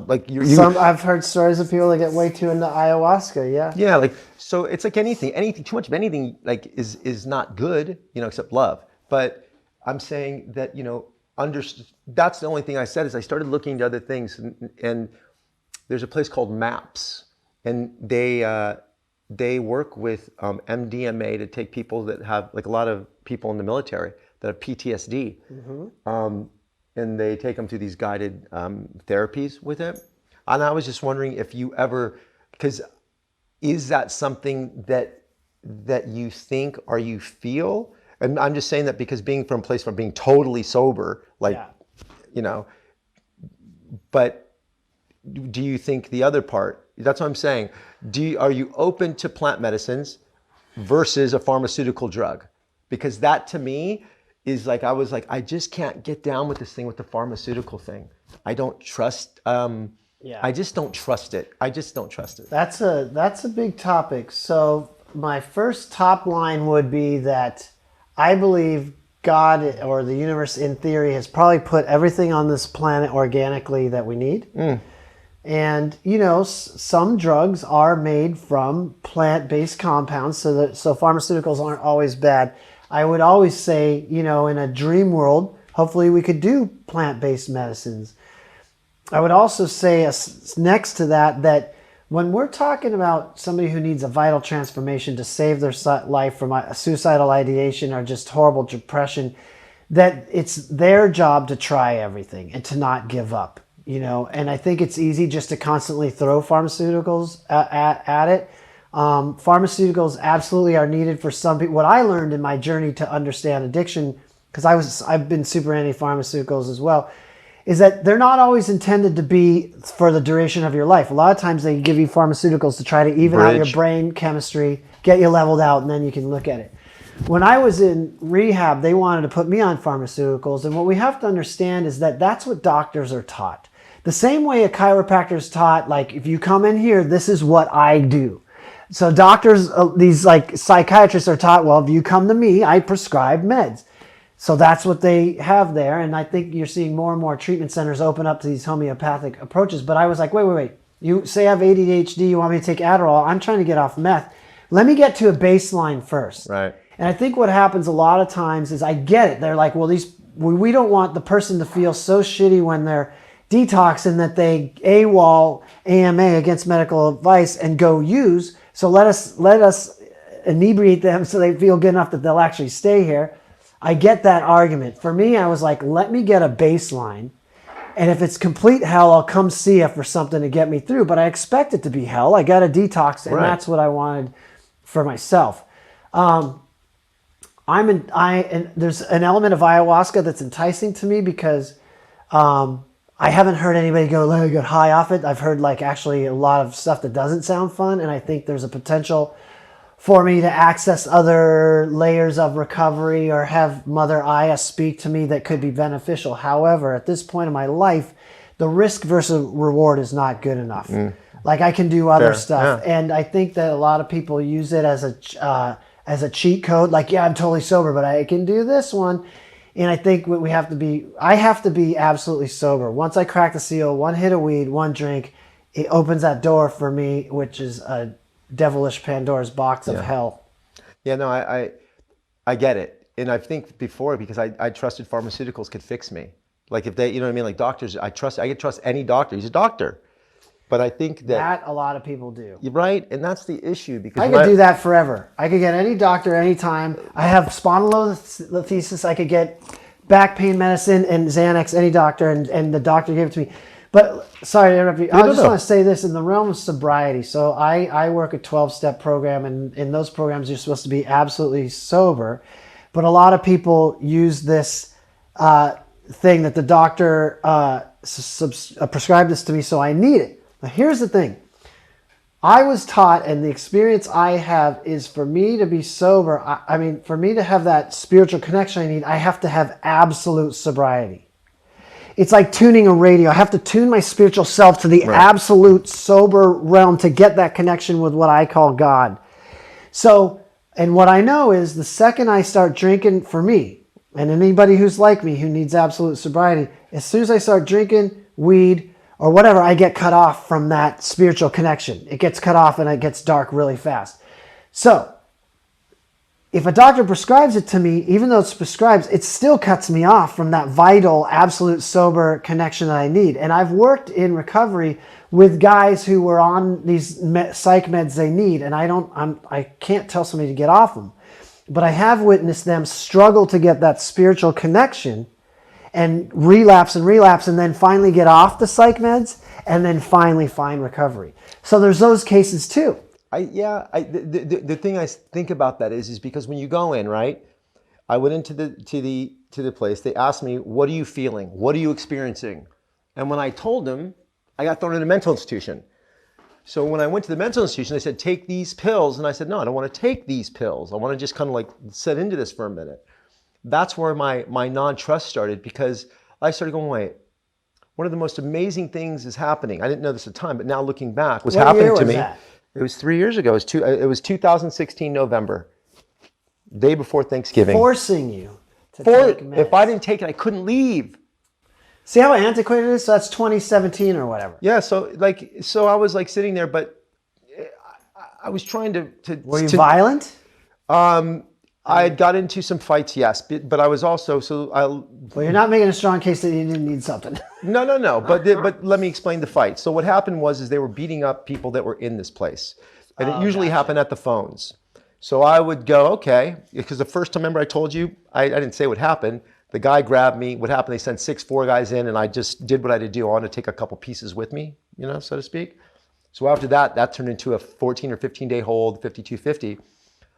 like I've heard stories of people that get way too into ayahuasca. Yeah. Yeah. Like, so it's like anything, too much of anything, like is not good, except love. But I'm saying that, that's the only thing I said is I started looking into other things, and there's a place called MAPS, and they work with MDMA to take people that have, like a lot of people in the military that have PTSD. Mm-hmm. And they take them through these guided therapies with it. And I was just wondering if you ever, because is that something that you think or you feel? And I'm just saying that because being from a place where being totally sober, but do you think the other part, that's what I'm saying, are you open to plant medicines versus a pharmaceutical drug? Because that to me is like, I just can't get down with this thing with the pharmaceutical thing. I don't trust, I just don't trust it. That's a big topic. So my first top line would be that I believe God or the universe in theory has probably put everything on this planet organically that we need. And, some drugs are made from plant-based compounds, so pharmaceuticals aren't always bad. I would always say, in a dream world, hopefully we could do plant-based medicines. I would also say next to that when we're talking about somebody who needs a vital transformation to save their life from a suicidal ideation or just horrible depression, that it's their job to try everything and to not give up, And I think it's easy just to constantly throw pharmaceuticals at it. Pharmaceuticals absolutely are needed for some people. What I learned in my journey to understand addiction, because I've been super anti-pharmaceuticals as well, is that they're not always intended to be for the duration of your life. A lot of times they give you pharmaceuticals to try to even out your brain chemistry, get you leveled out, and then you can look at it. When I was in rehab, they wanted to put me on pharmaceuticals, and what we have to understand is that that's what doctors are taught. The same way a chiropractor is taught, like, if you come in here, this is what I do. So doctors, these like psychiatrists are taught, well, if you come to me, I prescribe meds. So that's what they have there. And I think you're seeing more and more treatment centers open up to these homeopathic approaches. But I was like, wait. You say I have ADHD, you want me to take Adderall. I'm trying to get off meth. Let me get to a baseline first. Right. And I think what happens a lot of times is I get it. They're like, well, we don't want the person to feel so shitty when they're detoxing that they AWOL AMA against medical advice and go use. So let us inebriate them so they feel good enough that they'll actually stay here. I get that argument. For me, I was like, let me get a baseline. And if it's complete hell, I'll come see you for something to get me through. But I expect it to be hell. I got a detox, and that's what I wanted for myself. And there's an element of ayahuasca that's enticing to me because I haven't heard anybody go, let me get high off it. I've heard like actually a lot of stuff that doesn't sound fun. And I think there's a potential for me to access other layers of recovery or have Mother Aya speak to me that could be beneficial. However, at this point in my life, the risk versus reward is not good enough. Like I can do other stuff. Yeah. And I think that a lot of people use it as a cheat code. Like, yeah, I'm totally sober, but I can do this one. And I think what I have to be absolutely sober. Once I crack the seal, one hit of weed, one drink, it opens that door for me, which is a devilish Pandora's box of hell. Yeah, no, I get it. And I think before, because I trusted pharmaceuticals could fix me. Like if they, you know what I mean? Like doctors, I could trust any doctor. He's a doctor. But I think that a lot of people do. You're right, and that's the issue. Because I could do that forever. I could get any doctor anytime. I have spondylolisthesis. I could get back pain medicine and Xanax, any doctor, and the doctor gave it to me. But sorry to interrupt you. I just want to say this in the realm of sobriety. So I work a 12-step program, and in those programs you're supposed to be absolutely sober. But a lot of people use this thing that the doctor prescribed this to me, so I need it. Now here's the thing. I was taught, and the experience I have is for me to be sober, for me to have that spiritual connection I need, I have to have absolute sobriety. It's like tuning a radio. I have to tune my spiritual self to the absolute sober realm to get that connection with what I call God. So, and what I know is the second I start drinking, for me, and anybody who's like me who needs absolute sobriety, as soon as I start drinking weed or whatever, I get cut off from that spiritual connection. It gets cut off and it gets dark really fast. So, if a doctor prescribes it to me, even though it's prescribed, it still cuts me off from that vital, absolute sober connection that I need. And I've worked in recovery with guys who were on these psych meds they need, and I can't tell somebody to get off them. But I have witnessed them struggle to get that spiritual connection and relapse, and then finally get off the psych meds, and then finally find recovery. So there's those cases too. The thing I think about that is because when you go in, right? I went into the place. They asked me, "What are you feeling? What are you experiencing?" And when I told them, I got thrown in a mental institution. So when I went to the mental institution, they said, "Take these pills," and I said, "No, I don't want to take these pills. I want to just kind of like set into this for a minute." That's where my non-trust started, because I started going, "Wait, one of the most amazing things is happening." I didn't know this at the time, but now looking back, was happening to me. That? It was 3 years ago. It was 2016 November, day before Thanksgiving. Forcing you to take meds. If I didn't take it, I couldn't leave. See how antiquated it is? So that's 2017 or whatever. Yeah. So I was like sitting there, but I was trying to. Were you violent? I had got into some fights, yes, but I was also Well, you're not making a strong case that you didn't need something. No. But let me explain the fight. So what happened was they were beating up people that were in this place, and it usually happened at the phones. So I would go, okay, because the first time, remember I told you, I didn't say what happened. The guy grabbed me. What happened? They sent 4 guys in, and I just did what I had to do. I wanted to take a couple pieces with me, so to speak. So after that turned into a 14 or 15 day hold, 5250.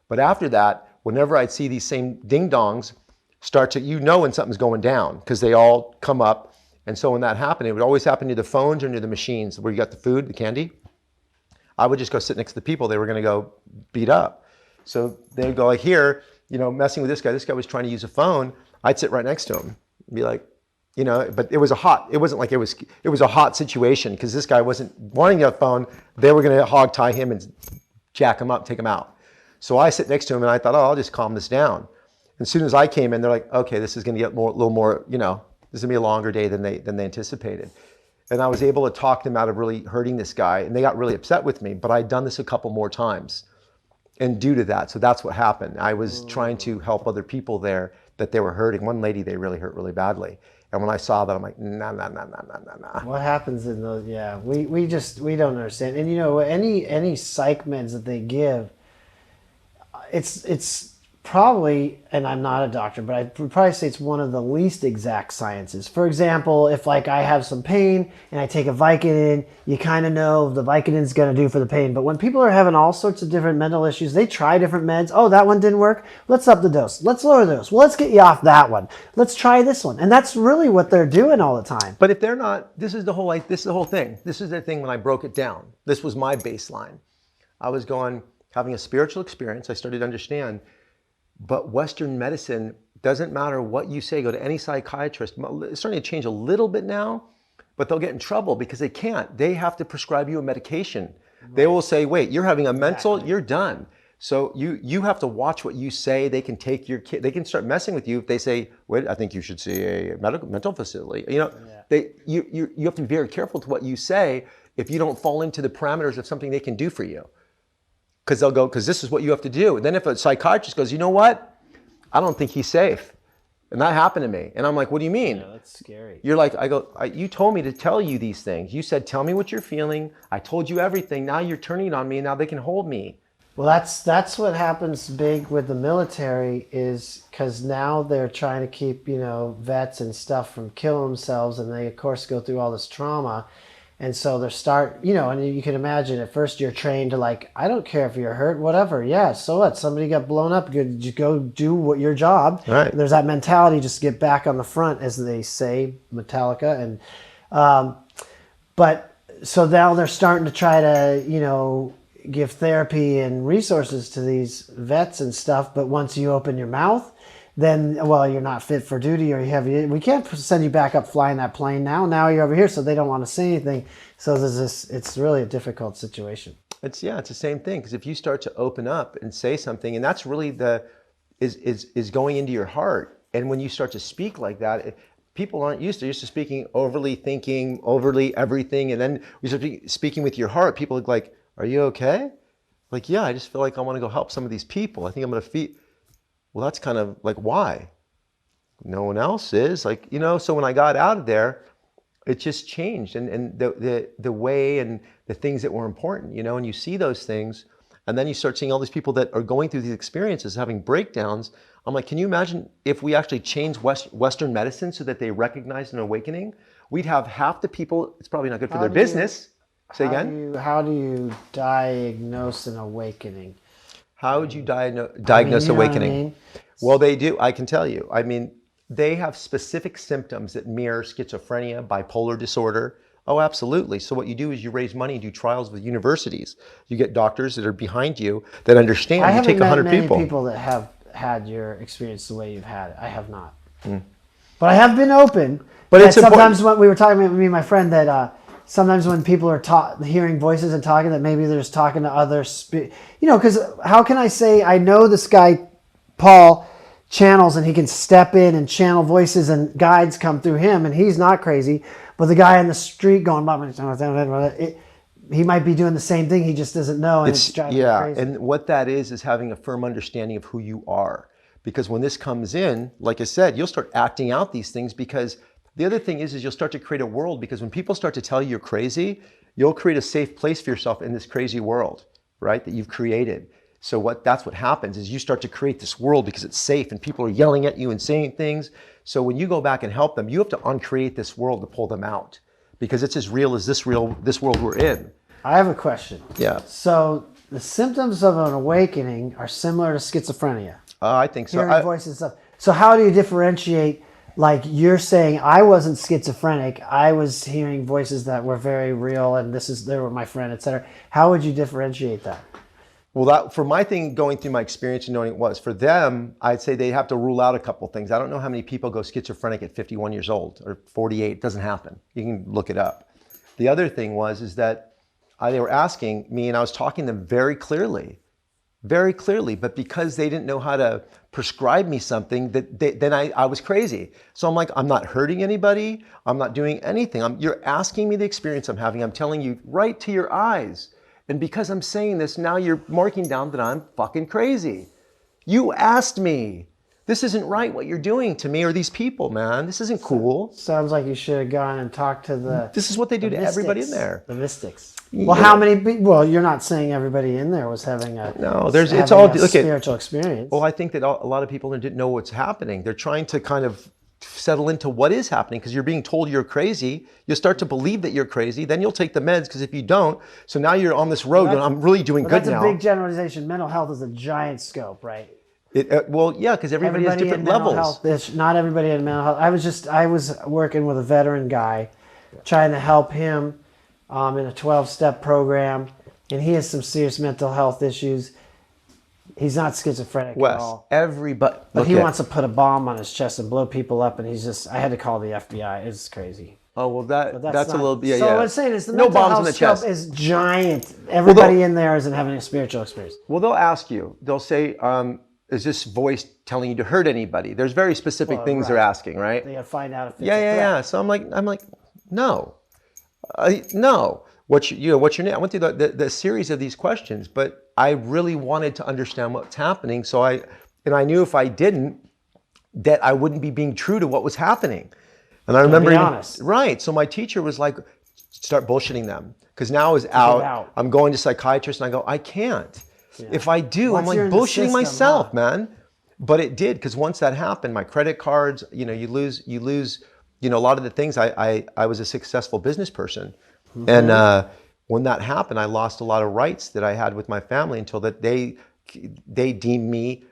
But after that, whenever I'd see these same ding-dongs start to, when something's going down, because they all come up. And so when that happened, it would always happen near the phones or near the machines where you got the food, the candy. I would just go sit next to the people they were going to go beat up. So they would go like here, messing with this guy. This guy was trying to use a phone. I'd sit right next to him and be like, but it wasn't like it was a hot situation, because this guy wasn't wanting a phone. They were going to hog tie him and jack him up, take him out. So I sit next to him and I thought, oh, I'll just calm this down. As soon as I came in, they're like, okay, this is going to get a little more, this is going to be a longer day than they anticipated. And I was able to talk them out of really hurting this guy, and they got really upset with me, but I'd done this a couple more times. And due to that, so that's what happened. I was trying to help other people there that they were hurting. One lady, they really hurt really badly. And when I saw that, I'm like, nah. What happens in those, yeah, we don't understand. And any psych meds that they give, it's probably, and I'm not a doctor, but I'd probably say it's one of the least exact sciences. For example, if like I have some pain and I take a Vicodin, you kind of know the Vicodin's going to do for the pain. But when people are having all sorts of different mental issues, they try different meds. Oh, that one didn't work. Let's up the dose. Let's lower the dose. Well, let's get you off that one. Let's try this one. And that's really what they're doing all the time. But if they're not, this is the whole thing. This is the thing when I broke it down. This was my baseline. I was having a spiritual experience. I started to understand. But Western medicine, doesn't matter what you say, go to any psychiatrist. It's starting to change a little bit now, but they'll get in trouble because they can't. They have to prescribe you a medication. Right. They will say, wait, you're having a mental, you're done. So you have to watch what you say. They can take your kid, they can start messing with you if they say, wait, I think you should see a mental facility. You have to be very careful to what you say if you don't fall into the parameters of something they can do for you. Because they'll go, because this is what you have to do. And then if a psychiatrist goes, you know what? I don't think he's safe. And that happened to me. And I'm like, what do you mean? Yeah, that's scary. You're like, you told me to tell you these things. You said, tell me what you're feeling. I told you everything. Now you're turning it on me and now they can hold me. Well, that's what happens big with the military is because now they're trying to keep, vets and stuff from killing themselves. And they, of course, go through all this trauma. And so they start, and you can imagine at first you're trained to like, I don't care if you're hurt, whatever. Yeah, so what? Somebody got blown up. You go do your job. Right. There's that mentality just to get back on the front, as they say, Metallica. And but so now they're starting to try to, give therapy and resources to these vets and stuff. But once you open your mouth, then, well, you're not fit for duty or we can't send you back up flying that plane now. Now you're over here, so they don't want to say anything. So there's this, it's really a difficult situation. It's the same thing. Because if you start to open up and say something, and that's really is going into your heart. And when you start to speak like that, people aren't used to speaking overly thinking, overly everything. And then we start speaking with your heart. People are like, are you okay? Like, yeah, I just feel like I want to go help some of these people. I think I'm going to feed. Well, that's kind of like, why? No one else is. Like, so when I got out of there, it just changed. And the way and the things that were important, and you see those things, and then you start seeing all these people that are going through these experiences, having breakdowns. I'm like, can you imagine if we actually changed Western medicine so that they recognized an awakening? We'd have half the people, it's probably not good for their business. Say again? How do you diagnose an awakening? How would you diagnose awakening? I mean? Well, they do. I can tell you. I mean, they have specific symptoms that mirror schizophrenia, bipolar disorder. Oh, absolutely. So what you do is you raise money and do trials with universities. You get doctors that are behind you that understand. I you haven't take met 100 many people. people that have had your experience the way you've had it. I have not. But I have been open. But it's sometimes when we were talking with me and my friend that sometimes when people are hearing voices and talking, that maybe they're just talking to others, because how can I say I know this guy, Paul, channels and he can step in and channel voices and guides come through him and he's not crazy, but the guy in the street going, he might be doing the same thing, he just doesn't know, and it's driving him crazy. And what that is having a firm understanding of who you are. Because when this comes in, like I said, you'll start acting out these things because the other thing is you'll start to create a world, because when people start to tell you you're crazy, you'll create a safe place for yourself in this crazy world, right, that you've created. So that's what happens is you start to create this world because it's safe and people are yelling at you and saying things. So when you go back and help them, you have to uncreate this world to pull them out because it's as real as this world we're in. I have a question. Yeah. So the symptoms of an awakening are similar to schizophrenia. I think so. Hearing voices and stuff. So how do you differentiate? Like you're saying, I wasn't schizophrenic. I was hearing voices that were very real, and they were my friend, etc. How would you differentiate that? Well, for my thing, going through my experience and knowing it was, for them, I'd say they have to rule out a couple things. I don't know how many people go schizophrenic at 51 years old or 48. It doesn't happen. You can look it up. The other thing is that they were asking me, and I was talking to them very clearly. But because they didn't know how to prescribe me something, then I was crazy. So I'm like, I'm not hurting anybody. I'm not doing anything. You're asking me the experience I'm having. I'm telling you right to your eyes. And because I'm saying this, now you're marking down that I'm fucking crazy. You asked me. This isn't right what you're doing to me or these people, man. This isn't cool. Sounds like you should have gone and talked to the... This is what they do to everybody in there. The mystics. Well, how many people... Well, you're not saying everybody in there was having a... No, it's all... Look, spiritual experience. Well, I think that a lot of people didn't know what's happening. They're trying to kind of settle into what is happening because you're being told you're crazy. You'll start to believe that you're crazy. Then you'll take the meds because if you don't... So now you're on this road going, I'm really doing good now. That's a big generalization. Mental health is a giant scope, right? Well, yeah, because everybody has different levels. Health, not everybody in mental health. I was working with a veteran guy, trying to help him in a 12-step program, and he has some serious mental health issues. He's not schizophrenic at all. Everybody, but he wants to put a bomb on his chest and blow people up, and he's just. I had to call the FBI. It's crazy. Oh well, that's a little So what I'm saying is the no mental bombs health in the scope chest is giant. Everybody in there isn't having a spiritual experience. Well, they'll ask you. They'll say, is this voice telling you to hurt anybody? There's very specific things they're asking, right? They got to find out if it's yeah. So I'm like, no, no. What's your name? I went through the series of these questions, but I really wanted to understand what's happening. So I knew if I didn't, that I wouldn't be being true to what was happening. And I remember, honest. Right. So my teacher was like, start bullshitting them, because now I was out. I'm going to psychiatrists, and I go, I can't. Yeah. If I do, I'm like bullshitting myself, man. But it did, because once that happened, my credit cards, you lose, a lot of the things. I was a successful business person, and when that happened, I lost a lot of rights that I had with my family until that they deemed me,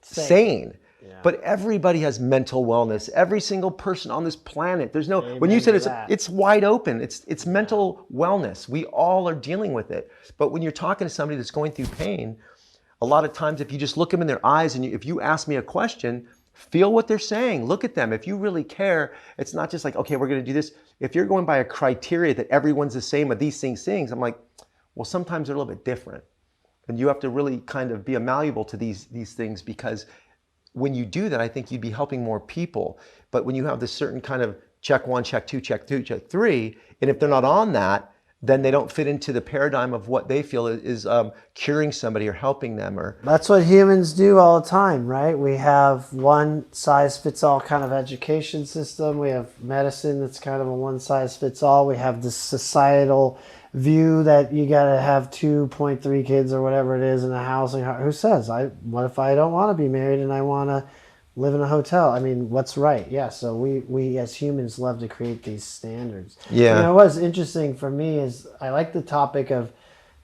sane. Yeah. But everybody has mental wellness. Every single person on this planet. There's no. When you said it's wide open. It's mental wellness. We all are dealing with it. But when you're talking to somebody that's going through pain, a lot of times if you just look them in their eyes and if you ask me a question, feel what they're saying. Look at them. If you really care, it's not just like, okay, we're going to do this. If you're going by a criteria that everyone's the same of these things, I'm like, well, sometimes they're a little bit different, and you have to really kind of be malleable to these things, because when you do that, I think you'd be helping more people. But when you have this certain kind of check 1, check 2, check 2, check 3, and if they're not on that, then they don't fit into the paradigm of what they feel is curing somebody or helping them. Or that's what humans do all the time, right? We have one size fits all kind of education system. We have medicine that's kind of a one size fits all. We have this societal view that you got to have 2.3 kids or whatever it is in a house. Who says, what if I don't want to be married and I want to live in a hotel? I mean, what's right? Yeah, so we as humans love to create these standards. Yeah. What's interesting for me is I like the topic of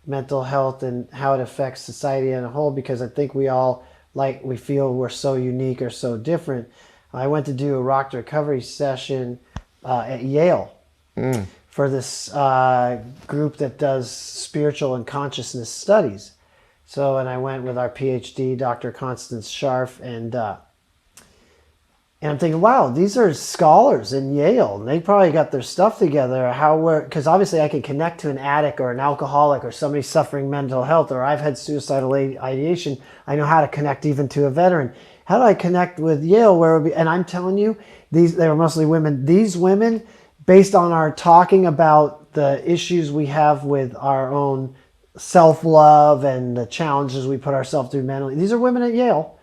mental health and how it affects society as a whole, because I think we all we feel we're so unique or so different. I went to do a rock recovery session at Yale. For this group that does spiritual and consciousness studies. So, and I went with our PhD, Dr. Constance Scharf, and I'm thinking, wow, these are scholars in Yale, and they probably got their stuff together. Because obviously I can connect to an addict or an alcoholic or somebody suffering mental health, or I've had suicidal ideation. I know how to connect even to a veteran. How do I connect with Yale? And I'm telling you, they were mostly women. These women, based on our talking about the issues we have with our own self-love and the challenges we put ourselves through mentally. These are women at Yale,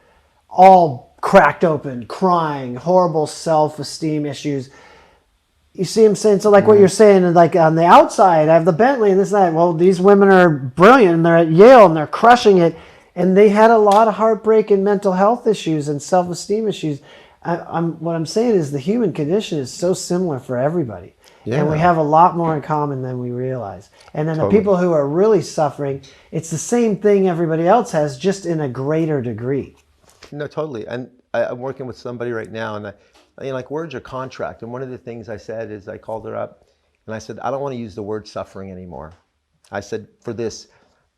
all cracked open, crying, horrible self-esteem issues. You see what I'm saying? So like what you're saying, like on the outside, I have the Bentley and this and that. Well, these women are brilliant and they're at Yale and they're crushing it. And they had a lot of heartbreak and mental health issues and self-esteem issues. What I'm saying is the human condition is so similar for everybody. Yeah. And we have a lot more in common than we realize. And then the people who are really suffering, it's the same thing everybody else has, just in a greater degree. No, totally. And I'm working with somebody right now, and like words are contract. And one of the things I said is I called her up and I said, I don't want to use the word suffering anymore. I said, for this,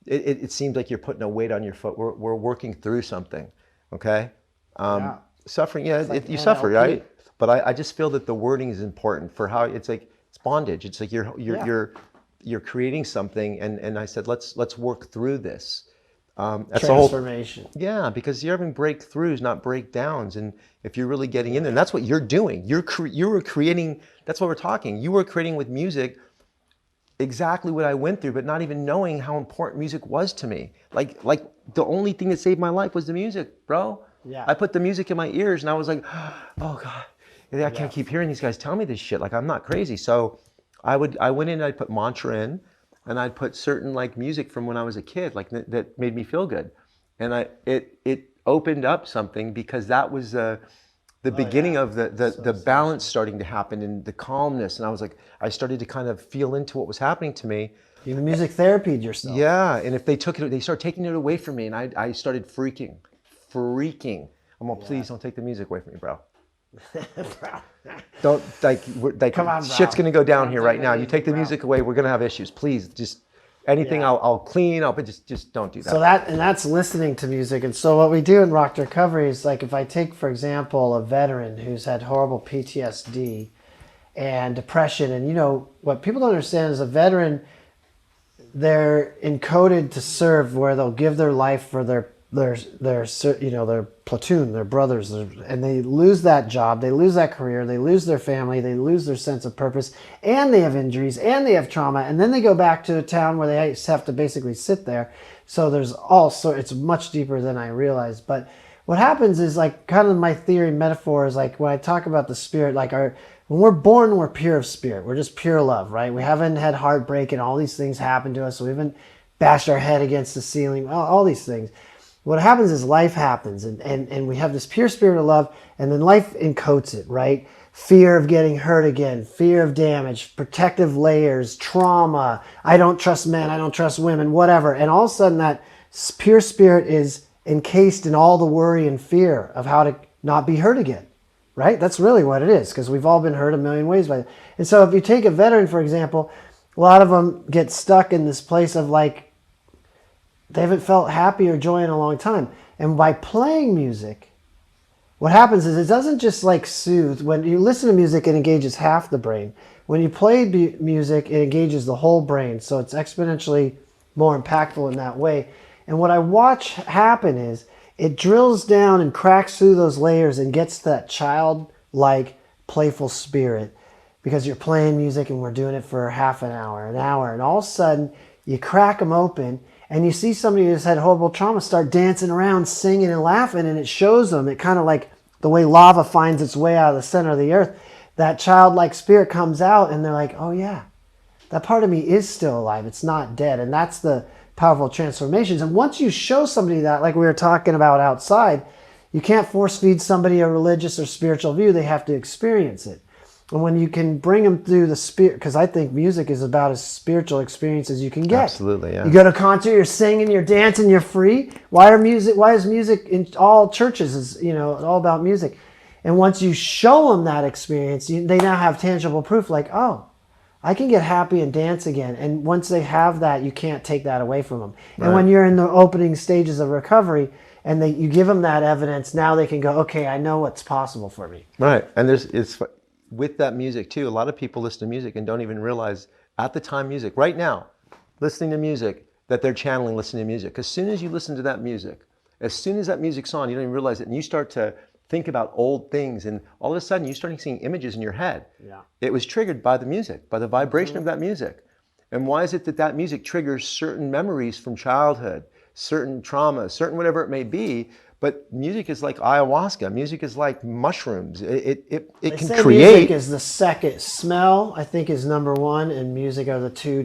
it seems like you're putting a weight on your foot. We're working through something, okay? Yeah. Suffering, yeah, like you suffer, right? But I just feel that the wording is important for how it's like it's bondage. It's like you're you're creating something, and I said, let's work through this. That's transformation. Yeah, because you're having breakthroughs, not breakdowns. And if you're really getting in there, and that's what you're doing. You were creating. That's what we're talking. You were creating with music exactly what I went through, but not even knowing how important music was to me. Like the only thing that saved my life was the music, bro. Yeah. I put the music in my ears, and I was like, oh God, I can't keep hearing these guys tell me this shit. Like, I'm not crazy. So I went in and I'd put mantra in, and I'd put certain like music from when I was a kid, like that made me feel good. And it opened up something, because that was the beginning of the balance starting to happen, and the calmness. And I was like, I started to kind of feel into what was happening to me. You music therapied yourself. Yeah, and if they started taking it away from me, and I started freaking. I'm like, please don't take the music away from me, bro. Don't come on, shit's gonna go down here right now. You take the music away, we're gonna have issues. Please, just anything. I'll clean up, but just don't do that. So that's listening to music. And so what we do in Rock to Recovery is, like, if I take, for example, a veteran who's had horrible PTSD and depression, and what people don't understand is a veteran, they're encoded to serve, where they'll give their life for their platoon, their brothers, and they lose that job, they lose that career, they lose their family, they lose their sense of purpose, and they have injuries, and they have trauma, and then they go back to a town where they have to basically sit there. So there's it's much deeper than I realized. But what happens is, like, kind of my theory metaphor is, like, when I talk about the spirit, like, when we're born, we're pure of spirit, we're just pure love, right? We haven't had heartbreak and all these things happen to us, so we haven't bashed our head against the ceiling, all these things. What happens is life happens, and we have this pure spirit of love, and then life encoats it, right? Fear of getting hurt again, fear of damage, protective layers, trauma, I don't trust men, I don't trust women, whatever. And all of a sudden that pure spirit is encased in all the worry and fear of how to not be hurt again, right? That's really what it is, because we've all been hurt a million ways by it. And so if you take a veteran, for example, a lot of them get stuck in this place of, like, they haven't felt happy or joy in a long time. And by playing music, what happens is it doesn't just, like, soothe. When you listen to music, it engages half the brain. When you play music, it engages the whole brain. So it's exponentially more impactful in that way. And what I watch happen is it drills down and cracks through those layers and gets that childlike, playful spirit, because you're playing music and we're doing it for half an hour, and all of a sudden you crack them open, and you see somebody who's had horrible trauma start dancing around, singing and laughing, and it shows them, it kind of like the way lava finds its way out of the center of the earth, that childlike spirit comes out, and they're like, oh yeah, that part of me is still alive. It's not dead. And that's the powerful transformations. And once you show somebody that, like we were talking about outside, you can't force feed somebody a religious or spiritual view. They have to experience it. And when you can bring them through the spirit, because I think music is about as spiritual experience as you can get. Absolutely, yeah. You go to a concert, you're singing, you're dancing, you're free. Why is music in all churches is, all about music? And once you show them that experience, they now have tangible proof, like, oh, I can get happy and dance again. And once they have that, you can't take that away from them. Right. And when you're in the opening stages of recovery and you give them that evidence, now they can go, okay, I know what's possible for me. Right. And it's with that music too, a lot of people listen to music and don't even realize at the time music, right now, listening to music, that they're channeling listening to music. As soon as you listen to that music, as soon as that music's on, you don't even realize it, and you start to think about old things, and all of a sudden you're starting seeing images in your head. Yeah. It was triggered by the music, by the vibration of that music. And why is it that music triggers certain memories from childhood, certain trauma, certain whatever it may be? But music is like ayahuasca. Music is like mushrooms. It can create. Music is the second. Smell, I think, is number one, and music are the two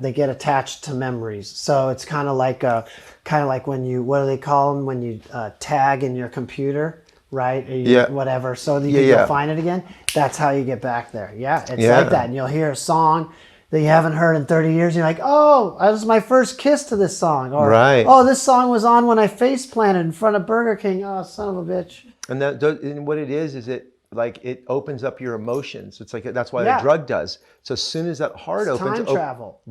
they get attached to memories. So it's kind of like when you, what do they call them, when you tag in your computer, right? Whatever. So that you can go find it again. That's how you get back there. Yeah, it's like that. And you'll hear a song that you haven't heard in 30 years. You're like, oh, that was my first kiss to this song. Or, oh, this song was on when I face planted in front of Burger King. Oh, son of a bitch. And what it is it opens up your emotions. It's like, that's why the drug does. So as soon as that heart opens. Time travel.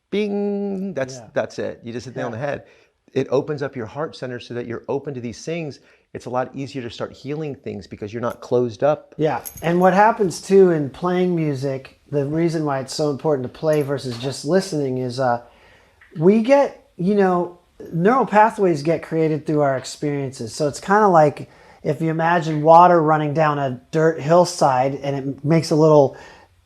Bing, that's it. You just hit the nail on the head. it opens up your heart center so that you're open to these things. It's a lot easier to start healing things because you're not closed up. Yeah. And what happens too in playing music, the reason why it's so important to play versus just listening is we get, neural pathways get created through our experiences. So it's kind of like if you imagine water running down a dirt hillside and it makes a little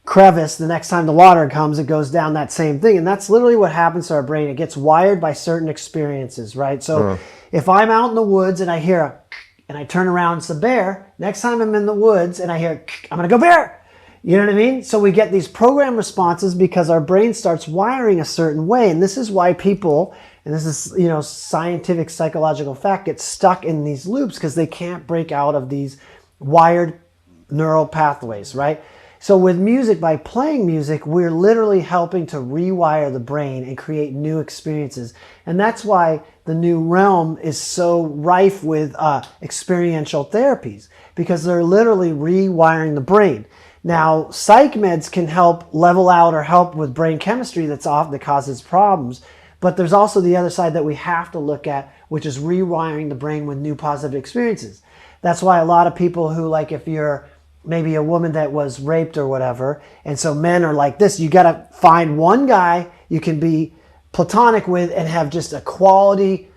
crevice, the next time the water comes, it goes down that same thing. And that's literally what happens to our brain. It gets wired by certain experiences, right? So if I'm out in the woods and I hear and I turn around, it's a bear. Next time I'm in the woods and I hear, I'm going to go bear. You know what I mean? So we get these program responses because our brain starts wiring a certain way. And this is why people, and this is, scientific psychological fact, get stuck in these loops because they can't break out of these wired neural pathways, right? So with music, by playing music, we're literally helping to rewire the brain and create new experiences. And that's why the new realm is so rife with experiential therapies, because they're literally rewiring the brain. Now, psych meds can help level out or help with brain chemistry that causes problems. But there's also the other side that we have to look at, which is rewiring the brain with new positive experiences. That's why a lot of people who, like, if you're maybe a woman that was raped or whatever, and so men are like this, you got to find one guy you can be platonic with and have just a quality,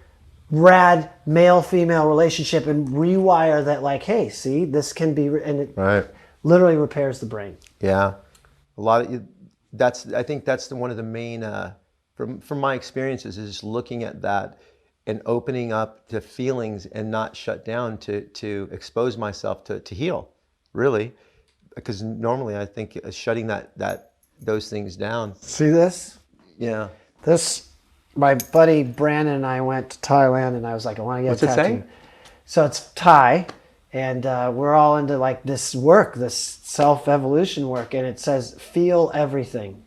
rad male-female relationship and rewire that, like, hey, see, this can be, and it literally repairs the brain. Yeah. I think that's one of the main, from my experiences, is just looking at that and opening up to feelings and not shut down to expose myself to heal, really. Because normally I think shutting those things down. See this? Yeah. This, my buddy Brandon and I went to Thailand, and I was like, I want to get a tattoo. What's it say? So it's Thai, and we're all into like this work, this self-evolution work, and it says, feel everything.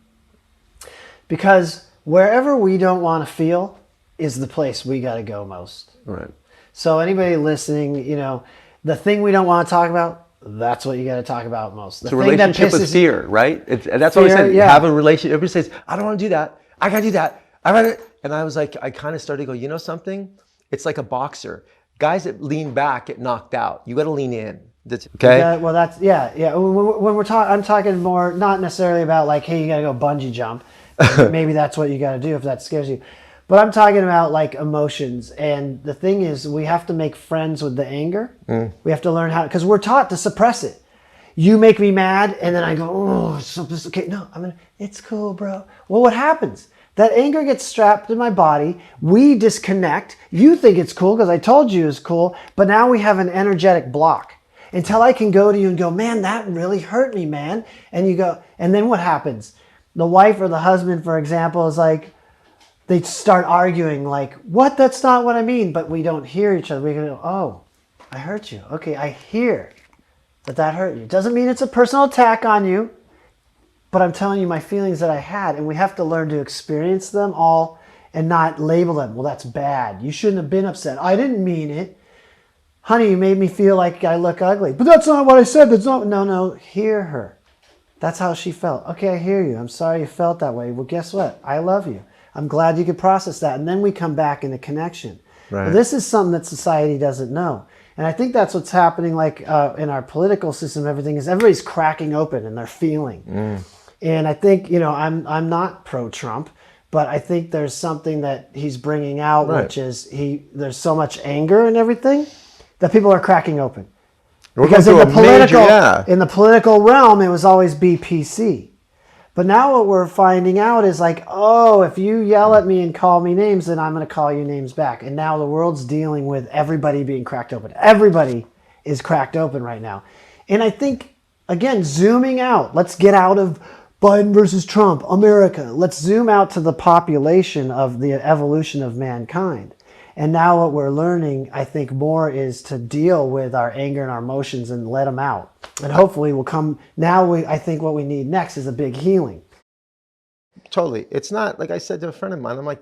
Because wherever we don't want to feel is the place we got to go most. Right. So anybody listening, the thing we don't want to talk about, that's what you got to talk about most. It's a relationship with fear, right? That's what I said. Yeah. Have a relationship. Everybody says, I don't want to do that. I got to do that. And I was like, I kind of started to go, you know something? It's like a boxer. Guys that lean back get knocked out. You got to lean in. Okay. Yeah, well, that's yeah. When we're talking, I'm talking more not necessarily about like, hey, you got to go bungee jump. Maybe that's what you got to do if that scares you. But I'm talking about like emotions. And the thing is, we have to make friends with the anger. We have to learn how, because we're taught to suppress it. You make me mad, and then I go, oh, it's okay. No, it's cool, bro. Well, what happens? That anger gets strapped in my body. We disconnect. You think it's cool because I told you it's cool, but now we have an energetic block. Until I can go to you and go, man, that really hurt me, man. And you go, and then what happens? The wife or the husband, for example, is like, they start arguing like, what? That's not what I mean. But we don't hear each other. We go, oh, I hurt you. Okay, I hear that hurt you. Doesn't mean it's a personal attack on you, but I'm telling you my feelings that I had. And we have to learn to experience them all and not label them. Well, that's bad. You shouldn't have been upset. I didn't mean it. Honey, you made me feel like I look ugly. But that's not what I said. That's not, no, hear her. That's how she felt. Okay, I hear you. I'm sorry you felt that way. Well, guess what? I love you. I'm glad you could process that. And then we come back into connection. Right. Well, this is something that society doesn't know. And I think that's what's happening like in our political system, everything is everybody's cracking open and they're feeling. And I think, I'm not pro-Trump, but I think there's something that he's bringing out, which is there's so much anger and everything that people are cracking open. Because in the political realm, it was always BPC. But now what we're finding out is like, oh, if you yell at me and call me names, then I'm going to call you names back. And now the world's dealing with everybody being cracked open. Everybody is cracked open right now. And I think, again, zooming out, let's get out of Biden versus Trump, America. Let's zoom out to the population of the evolution of mankind. And now what we're learning, I think, more is to deal with our anger and our emotions and let them out. And hopefully we'll come, I think what we need next is a big healing. Totally. It's not, like I said to a friend of mine, I'm like,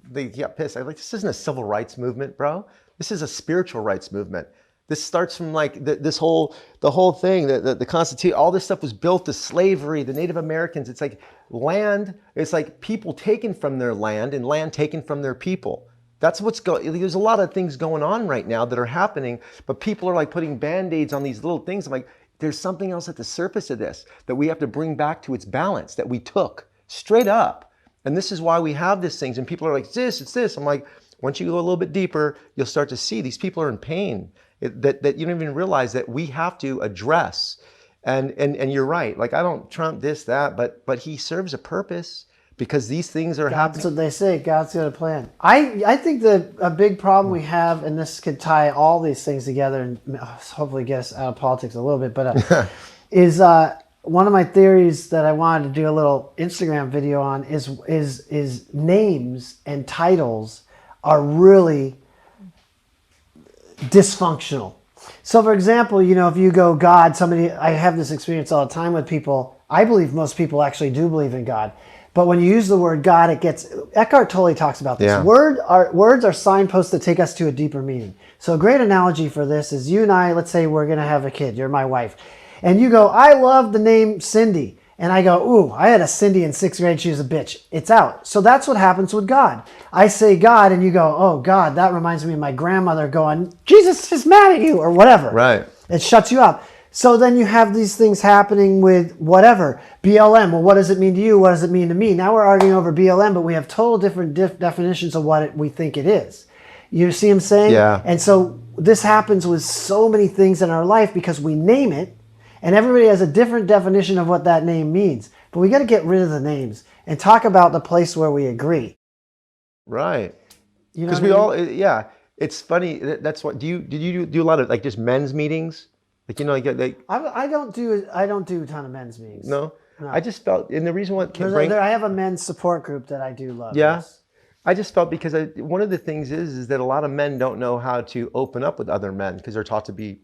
they got pissed. I'm like, this isn't a civil rights movement, bro. This is a spiritual rights movement. This starts from like the whole thing, the Constitution, all this stuff was built to slavery, the Native Americans. It's like land, it's like people taken from their land and land taken from their people. That's what's going. There's a lot of things going on right now that are happening, but people are like putting band-aids on these little things. I'm like, there's something else at the surface of this that we have to bring back to its balance that we took straight up. And this is why we have these things. And people are like, it's this. I'm like, once you go a little bit deeper, you'll start to see these people are in pain that you don't even realize that we have to address. And you're right. Like, I don't trump this, that, but he serves a purpose. Because these things are happening. That's what they say. God's got a plan. I think that a big problem we have, and this could tie all these things together and hopefully get us out of politics a little bit, but is one of my theories that I wanted to do a little Instagram video on is names and titles are really dysfunctional. So, for example, if you go God, I have this experience all the time with people. I believe most people actually do believe in God. But when you use the word God, Eckhart Tolle talks about this. Yeah. Words are signposts that take us to a deeper meaning. So a great analogy for this is you and I, let's say we're going to have a kid. You're my wife. And you go, I love the name Cindy. And I go, ooh, I had a Cindy in 6th grade. She was a bitch. It's out. So that's what happens with God. I say God and you go, oh, God, that reminds me of my grandmother going, Jesus is mad at you or whatever. Right. It shuts you up. So then you have these things happening with whatever. BLM, well, what does it mean to you? What does it mean to me? Now we're arguing over BLM, but we have total different definitions of what we think it is. You see what I'm saying? Yeah. And so this happens with so many things in our life because we name it, and everybody has a different definition of what that name means. But we got to get rid of the names and talk about the place where we agree. Right. You know Because yeah. It's funny. That's what. Did you do a lot of like just men's meetings? I don't do a ton of men's meetings. No. I just felt, and the reason why I have a men's support group that I do love. Yeah. Yes. I just felt because one of the things is that a lot of men don't know how to open up with other men because they're taught to be,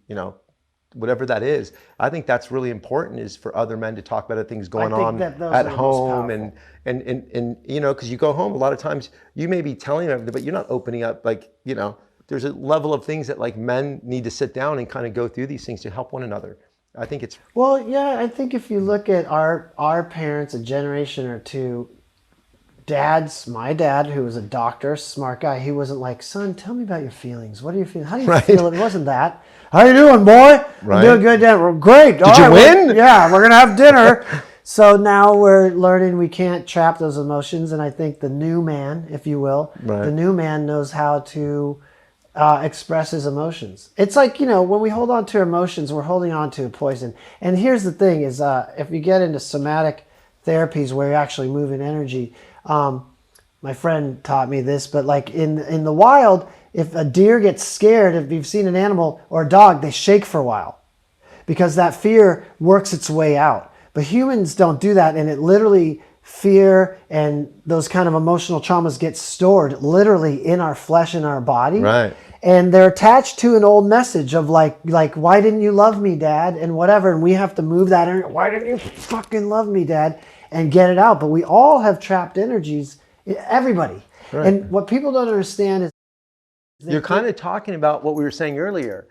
whatever that is. I think that's really important is for other men to talk about other things going on at home and because you go home a lot of times you may be telling them, but you're not opening up there's a level of things that like men need to sit down and kind of go through these things to help one another. I think it's... Well, yeah, I think if you look at our parents, a generation or two, my dad, who was a doctor, smart guy, he wasn't like, son, tell me about your feelings. What are you feeling? How do you feel? It wasn't that. How you doing, boy? I'm doing good, Dad. Well, great. Did you win? Yeah, we're going to have dinner. So now we're learning we can't trap those emotions. And I think the new man, if you will, the new man knows how to... express his emotions. It's like, when we hold on to emotions, we're holding on to a poison. And here's the thing is, if you get into somatic therapies where you're actually moving energy, my friend taught me this, but like in the wild, if a deer gets scared, if you've seen an animal or a dog, they shake for a while because that fear works its way out. But humans don't do that. And it literally, fear and those kind of emotional traumas get stored literally in our flesh, in our body. Right. And they're attached to an old message of like, why didn't you love me, Dad? And whatever. And we have to move that energy. Why didn't you fucking love me, Dad? And get it out. But we all have trapped energies. Everybody. Right. And what people don't understand is... You're kind of talking about what we were saying earlier.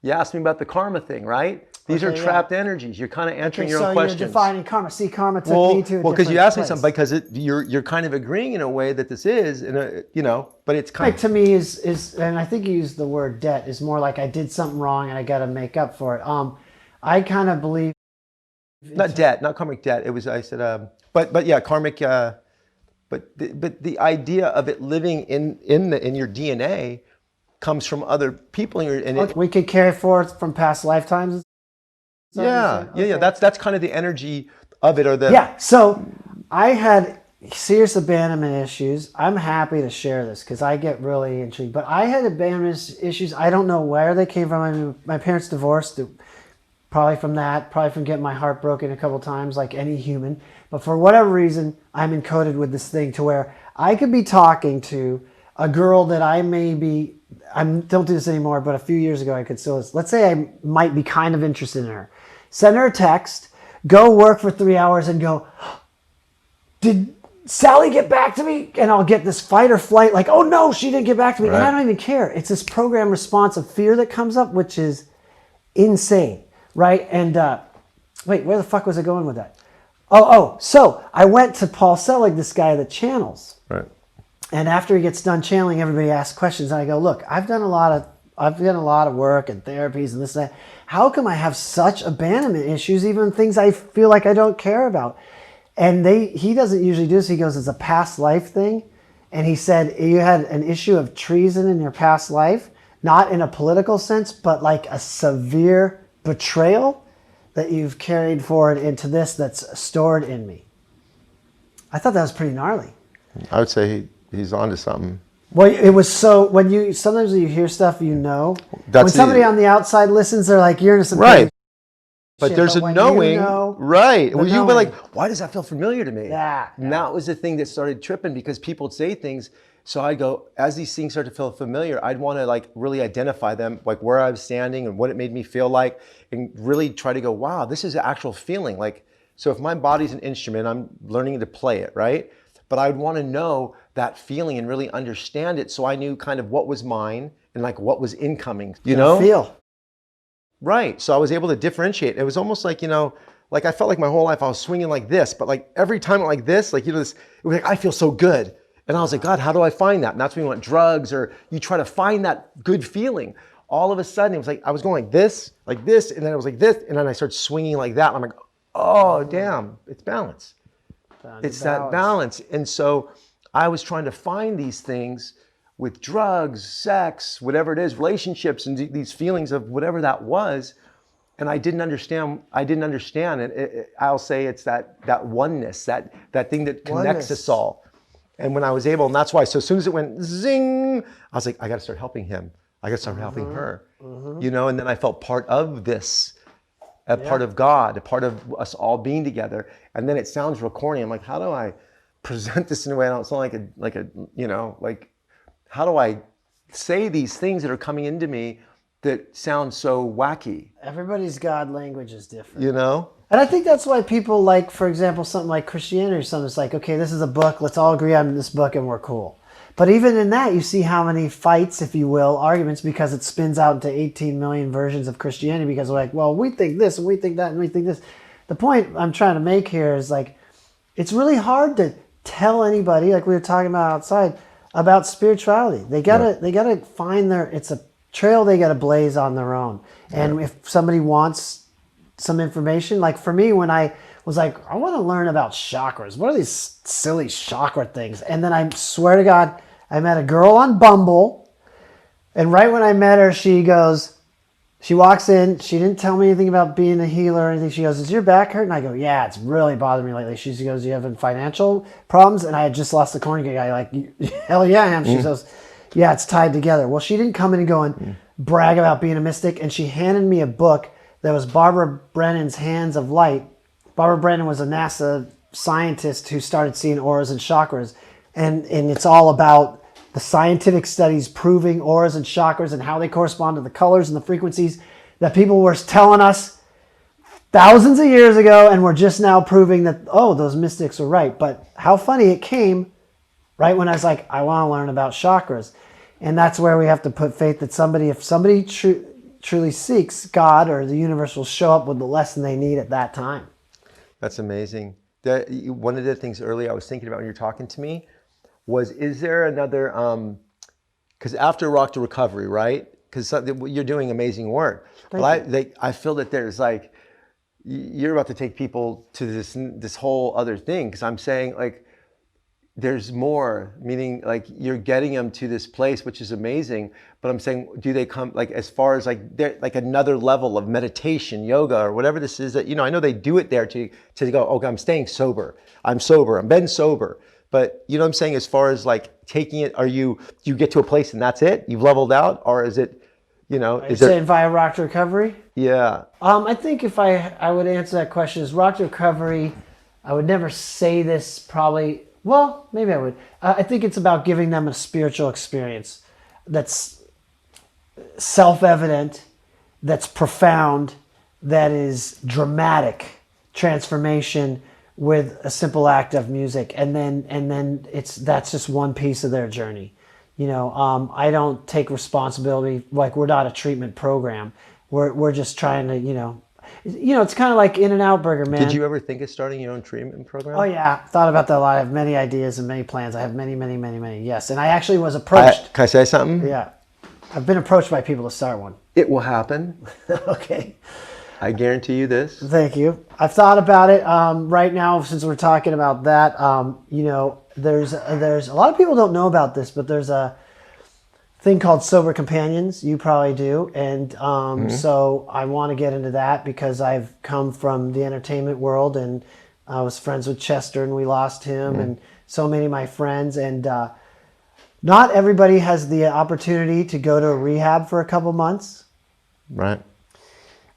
You asked me about the karma thing, right? These are trapped energies. You're kind of answering your own questions. So you're defining karma. See, karma took me to a because you asked me place. something because you're kind of agreeing in a way that this is, but it's kind of... To me is, and I think you used the word debt, is more like I did something wrong and I got to make up for it. I kind of believe... Not debt, not karmic debt. It was, I said, but yeah, karmic, but the idea of it living in your DNA comes from other people. We could carry forth from past lifetimes. Yeah. That's kind of the energy of it, or the... Yeah. So I had serious abandonment issues. I'm happy to share this because I get really intrigued. But I had abandonment issues. I don't know where they came from. I mean, my parents divorced, probably from that, probably from getting my heart broken a couple times, like any human. But for whatever reason, I'm encoded with this thing to where I could be talking to a girl that I don't do this anymore, but a few years ago I could still, let's say I might be kind of interested in her. Send her a text, go work for 3 hours and go, did Sally get back to me? And I'll get this fight or flight, like, oh no, she didn't get back to me. Right. And I don't even care. It's this program response of fear that comes up, which is insane, right? And wait, where the fuck was I going with that? So I went to Paul Selig, this guy that channels. Right. And after he gets done channeling, everybody asks questions. And I go, look, I've done a lot of work and therapies and this and that. How come I have such abandonment issues, even things I feel like I don't care about? And he doesn't usually do this. He goes, it's a past life thing. And he said, you had an issue of treason in your past life, not in a political sense, but like a severe betrayal that you've carried forward into this that's stored in me. I thought that was pretty gnarly. I would say he's onto something. Well, it was so, sometimes when you hear stuff, when somebody on the outside listens, they're like, you're innocent. Right. But there's a knowing, right? Well, you'd be like, why does that feel familiar to me? Yeah. And that was the thing that started tripping, because people would say things. So I go, as these things start to feel familiar, I'd want to like really identify them, like where I was standing and what it made me feel like, and really try to go, wow, this is an actual feeling. Like, so if my body's an instrument, I'm learning to play it, right? But I would want to know that feeling and really understand it, so I knew kind of what was mine and like what was incoming, you know? Feel. Right. So I was able to differentiate. It was almost like, like I felt like my whole life I was swinging like this, but like every time like this, like, this, it was like, I feel so good. And I was like, God, how do I find that? And that's when you want drugs, or you try to find that good feeling. All of a sudden, it was like, I was going like this, and then it was like this, and then I started swinging like that. And I'm like, oh, damn, it's balance. It's that balance. And so I was trying to find these things with drugs, sex, whatever it is, relationships, and these feelings of whatever that was. And I didn't understand. And I'll say it's that oneness, that thing that connects us all. And when I was able, and that's why, so as soon as it went zing, I was like, I got to start helping him. I got to start helping her, and then I felt part of this, a part of God, a part of us all being together. And then it sounds real corny. I'm like, how do I present this in a way I don't sound like how do I say these things that are coming into me that sound so wacky? Everybody's God language is different. And I think that's why people like, for example, something like Christianity or something. It's like, okay, this is a book. Let's all agree on this book and we're cool. But even in that, you see how many fights, if you will, arguments, because it spins out into 18 million versions of Christianity, because we're like, well, we think this and we think that and we think this. The point I'm trying to make here is like, it's really hard to tell anybody, like we were talking about outside, about spirituality. They gotta find it's a trail they gotta blaze on their own. And if somebody wants some information, like for me, when I was like, I want to learn about chakras. What are these silly chakra things? And then I swear to God, I met a girl on Bumble, and right when I met her, she walks in, she didn't tell me anything about being a healer or anything. She goes, is your back hurt? And I go, yeah, it's really bothering me lately. She goes, you having financial problems? And I had just lost the Korn gig. I like, hell yeah, I am. She goes, yeah, it's tied together. Well, she didn't come in and go and brag about being a mystic, and she handed me a book that was Barbara Brennan's Hands of Light. Barbara Brennan was a NASA scientist who started seeing auras and chakras. And it's all about the scientific studies proving auras and chakras and how they correspond to the colors and the frequencies that people were telling us thousands of years ago, and we're just now proving that, oh, those mystics were right. But how funny it came right when I was like, I want to learn about chakras. And that's where we have to put faith that if somebody truly seeks, God or the universe will show up with the lesson they need at that time. That's amazing. One of the things earlier I was thinking about when you're talking to me was, is there another, because after Rock to Recovery, right? Because you're doing amazing work. I feel that there's like, you're about to take people to this whole other thing, because I'm saying like, there's more, meaning like you're getting them to this place, which is amazing. But I'm saying, do they come like as far as like they're like another level of meditation, yoga, or whatever this is that, I know they do it there to go, okay, I'm staying sober. I'm been sober. But you know what I'm saying? As far as like taking it, you get to a place and that's it? You've leveled out? Or is it, is saying via Rock to Recovery? Yeah. I think if I would answer that question is Rock to Recovery, I would never say this probably. Well, maybe I would. I think it's about giving them a spiritual experience that's self-evident, that's profound, that is dramatic transformation with a simple act of music, and then that's just one piece of their journey. I don't take responsibility. Like, we're not a treatment program. We're just trying to You know, it's kind of like In-N-Out Burger, man. Did you ever think of starting your own treatment program? Oh yeah, thought about that a lot. I have many ideas and many plans. I have many. Yes, and I actually was approached. Can I say something? Yeah, I've been approached by people to start one. It will happen. Okay. I guarantee you this. Thank you. I've thought about it. Right now, since we're talking about that, you know, there's a lot of people don't know about this, but there's a thing called Sober Companions. You probably do. And so I want to get into that because I've come from the entertainment world, and I was friends with Chester and we lost him, and so many of my friends. And not everybody has the opportunity to go to a rehab for a couple months. Right.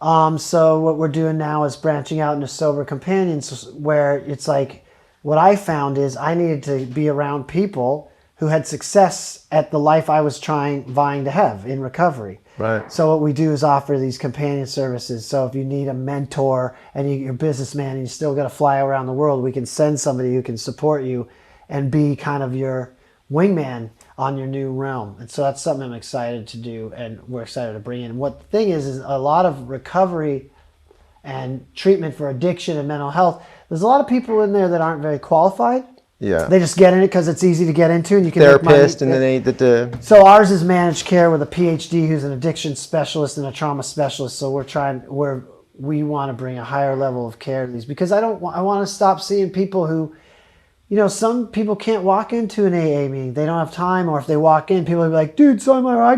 So what we're doing now is branching out into Sober Companions, where it's like, what I found is I needed to be around people who had success at the life I was vying to have in recovery. Right. So what we do is offer these companion services. So if you need a mentor and you're a businessman and you still got to fly around the world, we can send somebody who can support you and be kind of your wingman on your new realm. And so that's something I'm excited to do, and we're excited to bring in. And what the thing is a lot of recovery and treatment for addiction and mental health, there's a lot of people in there that aren't very qualified. Yeah. They just get in it because it's easy to get into, and you can Therapist, make money. and then they So ours is managed care with a PhD who's an addiction specialist and a trauma specialist. So we want to bring a higher level of care to these, because I want to stop seeing people who, you know, some people can't walk into an AA meeting. They don't have time, or if they walk in, people will be like, dude, Songwriter, I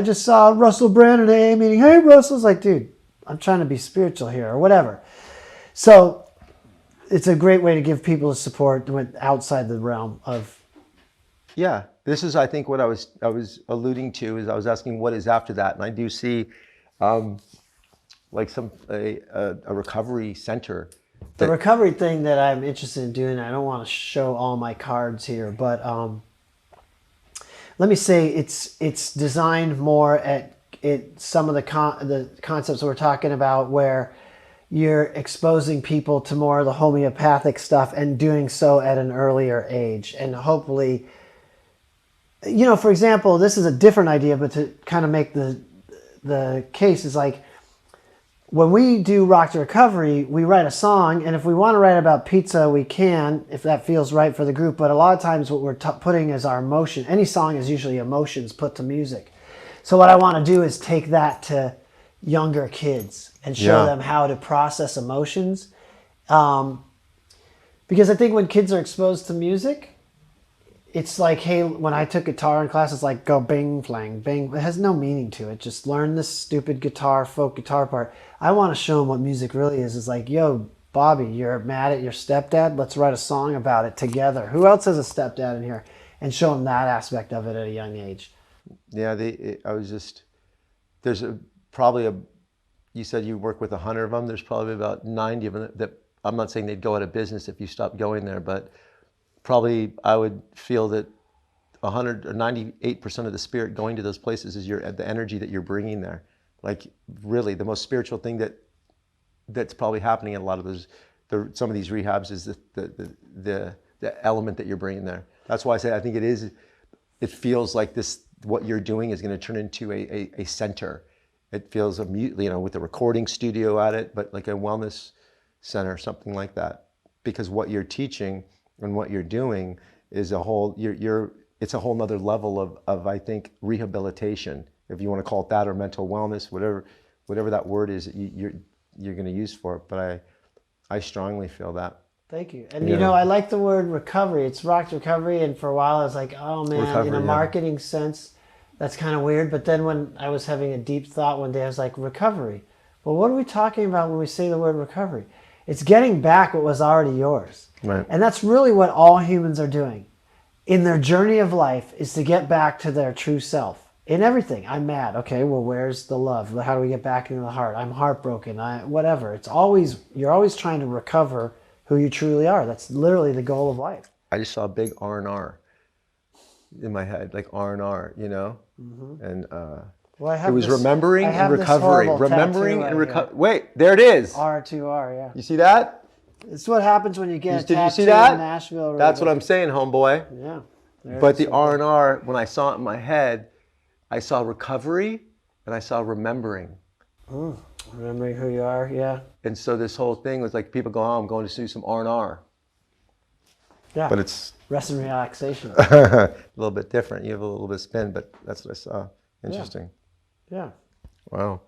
just saw Russell Brand in an AA meeting. Hey, Russell's like, dude, I'm trying to be spiritual here, or whatever. So it's a great way to give people the support outside the realm of. Yeah, this is, I think, what I was alluding to, is I was asking what is after that, and I do see, like a recovery center. The recovery thing that I'm interested in doing, I don't want to show all my cards here, but let me say it's designed more at some of the concepts we're talking about, where you're exposing people to more of the homeopathic stuff and doing so at an earlier age. And hopefully, you know, for example, this is a different idea, but to kind of make the case is like, when we do Rock to Recovery, we write a song, and if we want to write about pizza, we can, if that feels right for the group. But a lot of times what we're putting is our emotion. Any song is usually emotions put to music. So what I want to do is take that to younger kids and show them how to process emotions. Because I think when kids are exposed to music, it's like, hey, when I took guitar in class, it's like, go bing, flang, bing. It has no meaning to it. Just learn this stupid folk guitar part. I want to show them what music really is. It's like, yo, Bobby, you're mad at your stepdad? Let's write a song about it together. Who else has a stepdad in here? And show them that aspect of it at a young age. Yeah, you said you work with 100 of them. There's probably about 90 of them that I'm not saying they'd go out of business if you stopped going there, but probably I would feel that 100 or 98% of the spirit going to those places is the energy that you're bringing there. Like, really, the most spiritual thing that's probably happening in a lot of some of these rehabs is the element that you're bringing there. That's why I say I think it feels like what you're doing is going to turn into a center. It feels with a recording studio at it, but like a wellness center, something like that. Because what you're teaching and what you're doing is it's a whole nother level of I think rehabilitation, if you want to call it that, or mental wellness, whatever that word is that you're going to use for it. But I strongly feel that. Thank you. And you know, I like the word recovery. It's Rock to Recovery, and for a while I was like, oh man, recovery, in a marketing sense, that's kind of weird. But then when I was having a deep thought one day, I was like, recovery. Well, what are we talking about when we say the word recovery? It's getting back what was already yours. Right. And that's really what all humans are doing in their journey of life, is to get back to their true self in everything. I'm mad. Okay, well, where's the love? How do we get back into the heart? I'm heartbroken. Whatever. You're always trying to recover who you truly are. That's literally the goal of life. I just saw a big R&R in my head, like R&R, you know? Mm-hmm. And it was remembering and recovery. Remembering and recovery. Wait, there it is. R2R, yeah. You see that? It's what happens when you get a tattoo you see that? in Nashville. That's what I'm saying, homeboy. Yeah. But the R&R, when I saw it in my head, I saw recovery and I saw remembering. Remembering who you are, yeah. And so this whole thing was like people go, oh, I'm going to do some R&R. Yeah. But it's rest and relaxation. a little bit different. You have a little bit of spin, but that's what I saw. Interesting. Yeah. Wow.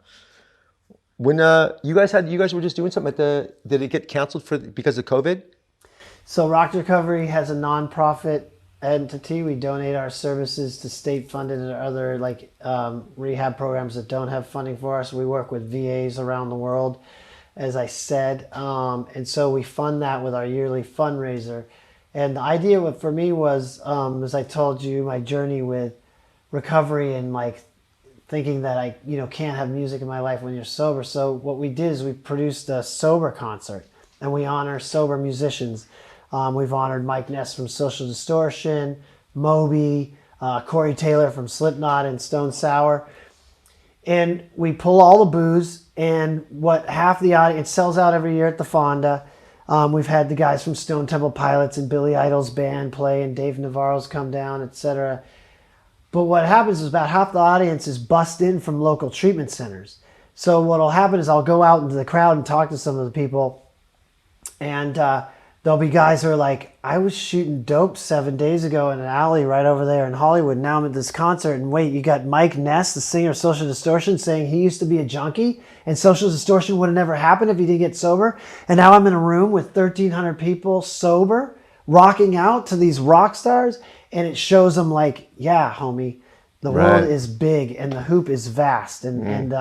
When you guys were just doing something did it get canceled because of COVID? So Rock Recovery has a nonprofit entity. We donate our services to state-funded and other rehab programs that don't have funding for us. We work with VAs around the world, as I said, and so we fund that with our yearly fundraiser. And the idea for me was, as I told you, my journey with recovery and thinking that I can't have music in my life when you're sober. So what we did is we produced a sober concert, and we honor sober musicians. We've honored Mike Ness from Social Distortion, Moby, Corey Taylor from Slipknot and Stone Sour. And we pull all the booze, and half the audience, it sells out every year at the Fonda. We've had the guys from Stone Temple Pilots and Billy Idol's band play, and Dave Navarro's come down, etc. But what happens is about half the audience is bussed in from local treatment centers. So what will happen is I'll go out into the crowd and talk to some of the people, and there'll be guys who are like, I was shooting dope 7 days ago in an alley right over there in Hollywood. Now I'm at this concert, and wait, you got Mike Ness, the singer of Social Distortion, saying he used to be a junkie, and Social Distortion would have never happened if he didn't get sober. And now I'm in a room with 1,300 people sober, rocking out to these rock stars, and it shows them yeah, homie, the world is big and the hoop is vast, and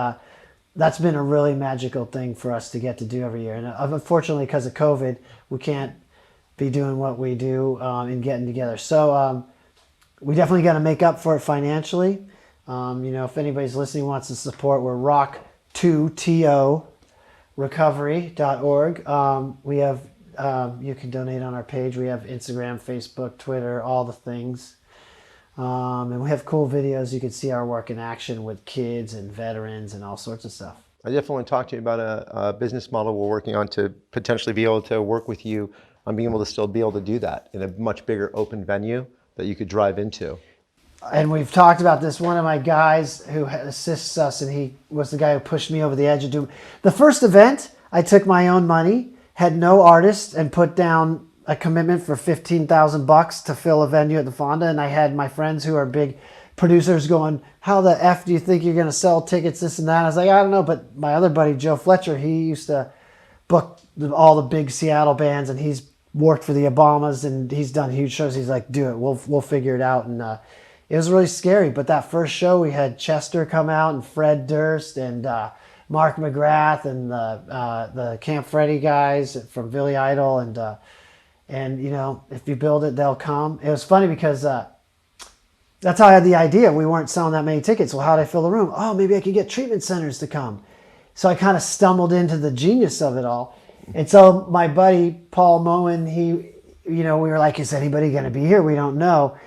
that's been a really magical thing for us to get to do every year. And unfortunately, because of COVID, we can't be doing what we do and getting together. So we definitely got to make up for it financially. If anybody's listening wants to support, we're rock2to recovery.org. We have you can donate on our page. We have Instagram, Facebook, Twitter, all the things. And we have cool videos. You can see our work in action with kids and veterans and all sorts of stuff. I definitely want to talk to you about a business model we're working on to potentially be able to work with you on being able to still be able to do that in a much bigger open venue that you could drive into. And we've talked about this. One of my guys who assists us, and he was the guy who pushed me over the edge of doing the first event. I took my own money, had no artist, and put down a commitment for $15,000 to fill a venue at the Fonda. And I had my friends who are big producers going, how the F do you think you're going to sell tickets, this and that? I was like, I don't know. But my other buddy, Joe Fletcher, he used to book all the big Seattle bands, and he's worked for the Obamas, and he's done huge shows. He's like, do it. We'll figure it out. And it was really scary. But that first show, we had Chester come out, and Fred Durst, and Mark McGrath, and the Camp Freddy guys from Billy Idol, and if you build it, they'll come. It was funny because that's how I had the idea. We weren't selling that many tickets. Well, how did I fill the room? Oh, maybe I could get treatment centers to come. So I kind of stumbled into the genius of it all. And so my buddy, Paul Moen, we were like, is anybody going to be here? We don't know.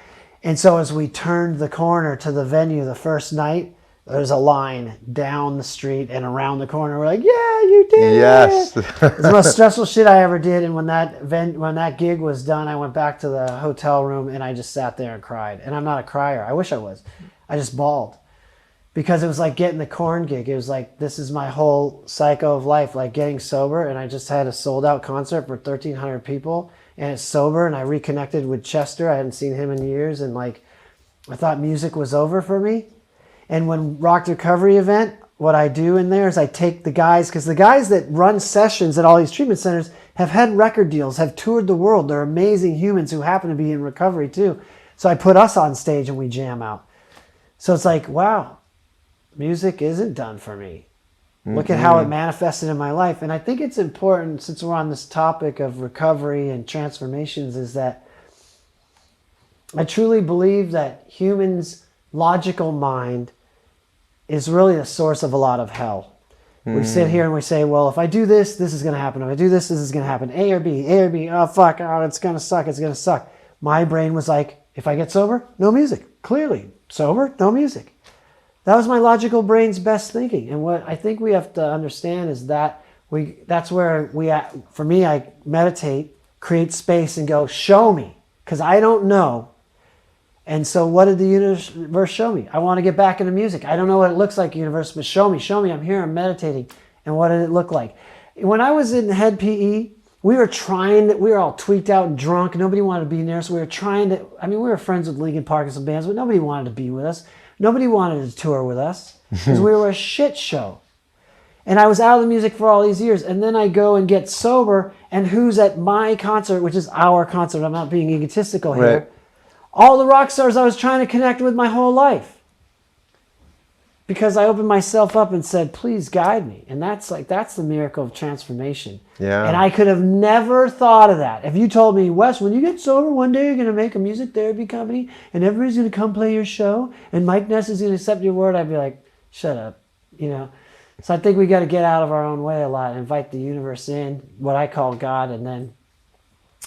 And so as we turned the corner to the venue the first night, there's a line down the street and around the corner. We're like, yeah, you did Yes. it. It's the most stressful shit I ever did. And when that gig was done, I went back to the hotel room and I just sat there and cried. And I'm not a crier. I wish I was. I just bawled. Because it was like getting the Korn gig. It was like, this is my whole cycle of life, like getting sober. And I just had a sold out concert for 1,300 people. And it's sober. And I reconnected with Chester. I hadn't seen him in years. And I thought music was over for me. And when Rock Recovery event, what I do in there is I take the guys, because the guys that run sessions at all these treatment centers have had record deals, have toured the world. They're amazing humans who happen to be in recovery too. So I put us on stage and we jam out. So it's like, wow, music isn't done for me. Look at how it manifested in my life. And I think it's important, since we're on this topic of recovery and transformations, is that I truly believe that humans' logical mind is really the source of a lot of hell. We sit here and we say, well, if I do this, this is going to happen. If I do this, this is going to happen. A or B, A or B. Oh, fuck. Oh, it's going to suck. It's going to suck. My brain was like, if I get sober, no music. Clearly. Sober, no music. That was my logical brain's best thinking. And what I think we have to understand is that that's where for me, I meditate, create space and go, show me. Because I don't know. And so what did the universe show me? I want to get back into music. I don't know what it looks like, universe, but show me. I'm here, I'm meditating. And what did it look like? When I was in head PE, we were all tweaked out and drunk. Nobody wanted to be near us. We were friends with Linkin Park and some bands, but nobody wanted to be with us. Nobody wanted to tour with us because we were a shit show. And I was out of the music for all these years. And then I go and get sober, and who's at my concert, which is our concert. I'm not being egotistical here. Right. All the rock stars I was trying to connect with my whole life. Because I opened myself up and said, please guide me. And that's the miracle of transformation. Yeah. And I could have never thought of that. If you told me, Wes, when you get sober, one day you're going to make a music therapy company and everybody's going to come play your show and Mike Ness is going to accept your word, I'd be like, shut up. So I think we got to get out of our own way a lot, invite the universe in, what I call God, and then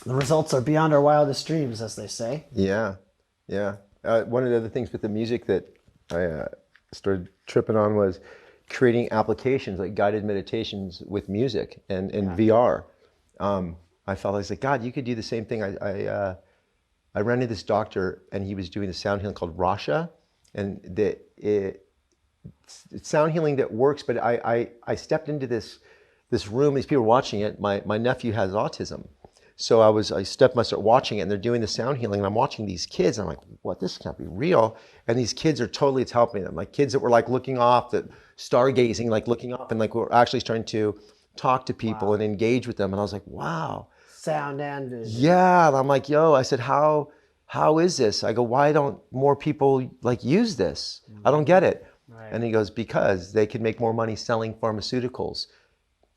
the results are beyond our wildest dreams, as they say. Yeah. Yeah. One of the other things with the music that I started tripping on was creating applications like guided meditations with music and VR. I felt, I was like, God, you could do the same thing. I ran into this doctor and he was doing the sound healing called Rasha, and it's sound healing that works. But I stepped into this room. These people were watching it. My nephew has autism. So I start watching it, and they're doing the sound healing, and I'm watching these kids, and I'm like, what, this can't be real. And these kids are totally, it's helping them. Like kids that were like looking off, that stargazing, like looking up, and like we're actually starting to talk to people and engage with them. And I was like, wow. Sound and vision. Yeah, and I'm like, yo, I said, how is this? I go, why don't more people like use this? I don't get it. Right. And he goes, because they could make more money selling pharmaceuticals.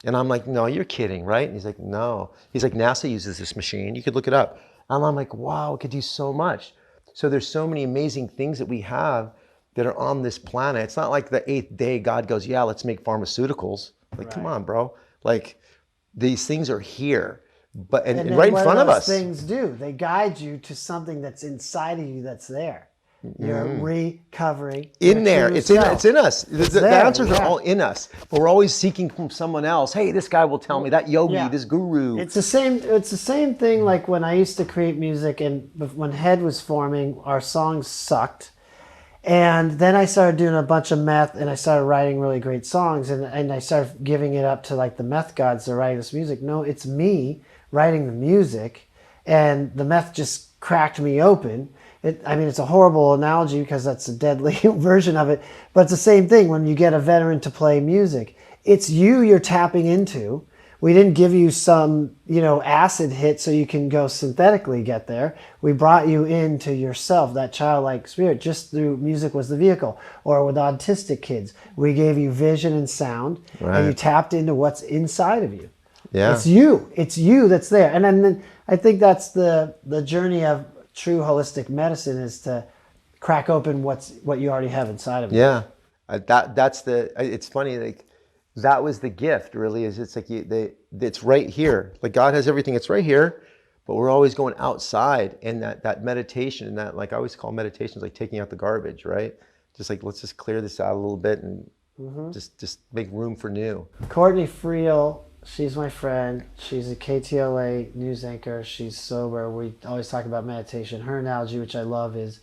And I'm like, no, you're kidding, right? And he's like, no. He's like, NASA uses this machine. You could look it up. And I'm like, wow, it could do so much. So there's so many amazing things that we have that are on this planet. It's not like the 8th day God goes, yeah, let's make pharmaceuticals. Like, come on, bro. Like, these things are here, but and right in front of us. Things do. They guide you to something that's inside of you that's there. You're recovering. In there. It's in us. The answers are all in us. But we're always seeking from someone else. Hey, this guy will tell me, that yogi, this guru. It's the same thing like when I used to create music, and when Head was forming, our songs sucked. And then I started doing a bunch of meth, and I started writing really great songs, and I started giving it up to like the meth gods to write this music. No, it's me writing the music, and the meth just cracked me open. It's a horrible analogy because that's a deadly version of it, but it's the same thing when you get a veteran to play music. It's you're tapping into. We didn't give you some, acid hit so you can go synthetically get there. We brought you into yourself, that childlike spirit, just through music was the vehicle. Or with autistic kids, we gave you vision and sound, and you tapped into what's inside of you. Yeah. It's you that's there. And then I think that's the journey of true holistic medicine, is to crack open what you already have inside of you. Yeah, it's funny, like that was the gift really, is it's like it's right here. Like God has everything, it's right here, but we're always going outside, and that meditation, and that, like I always call meditations like taking out the garbage, right? Just like, let's just clear this out a little bit and just make room for new. Courtney Friel, she's my friend. She's a KTLA news anchor. She's sober. We always talk about meditation. Her analogy, which I love, is,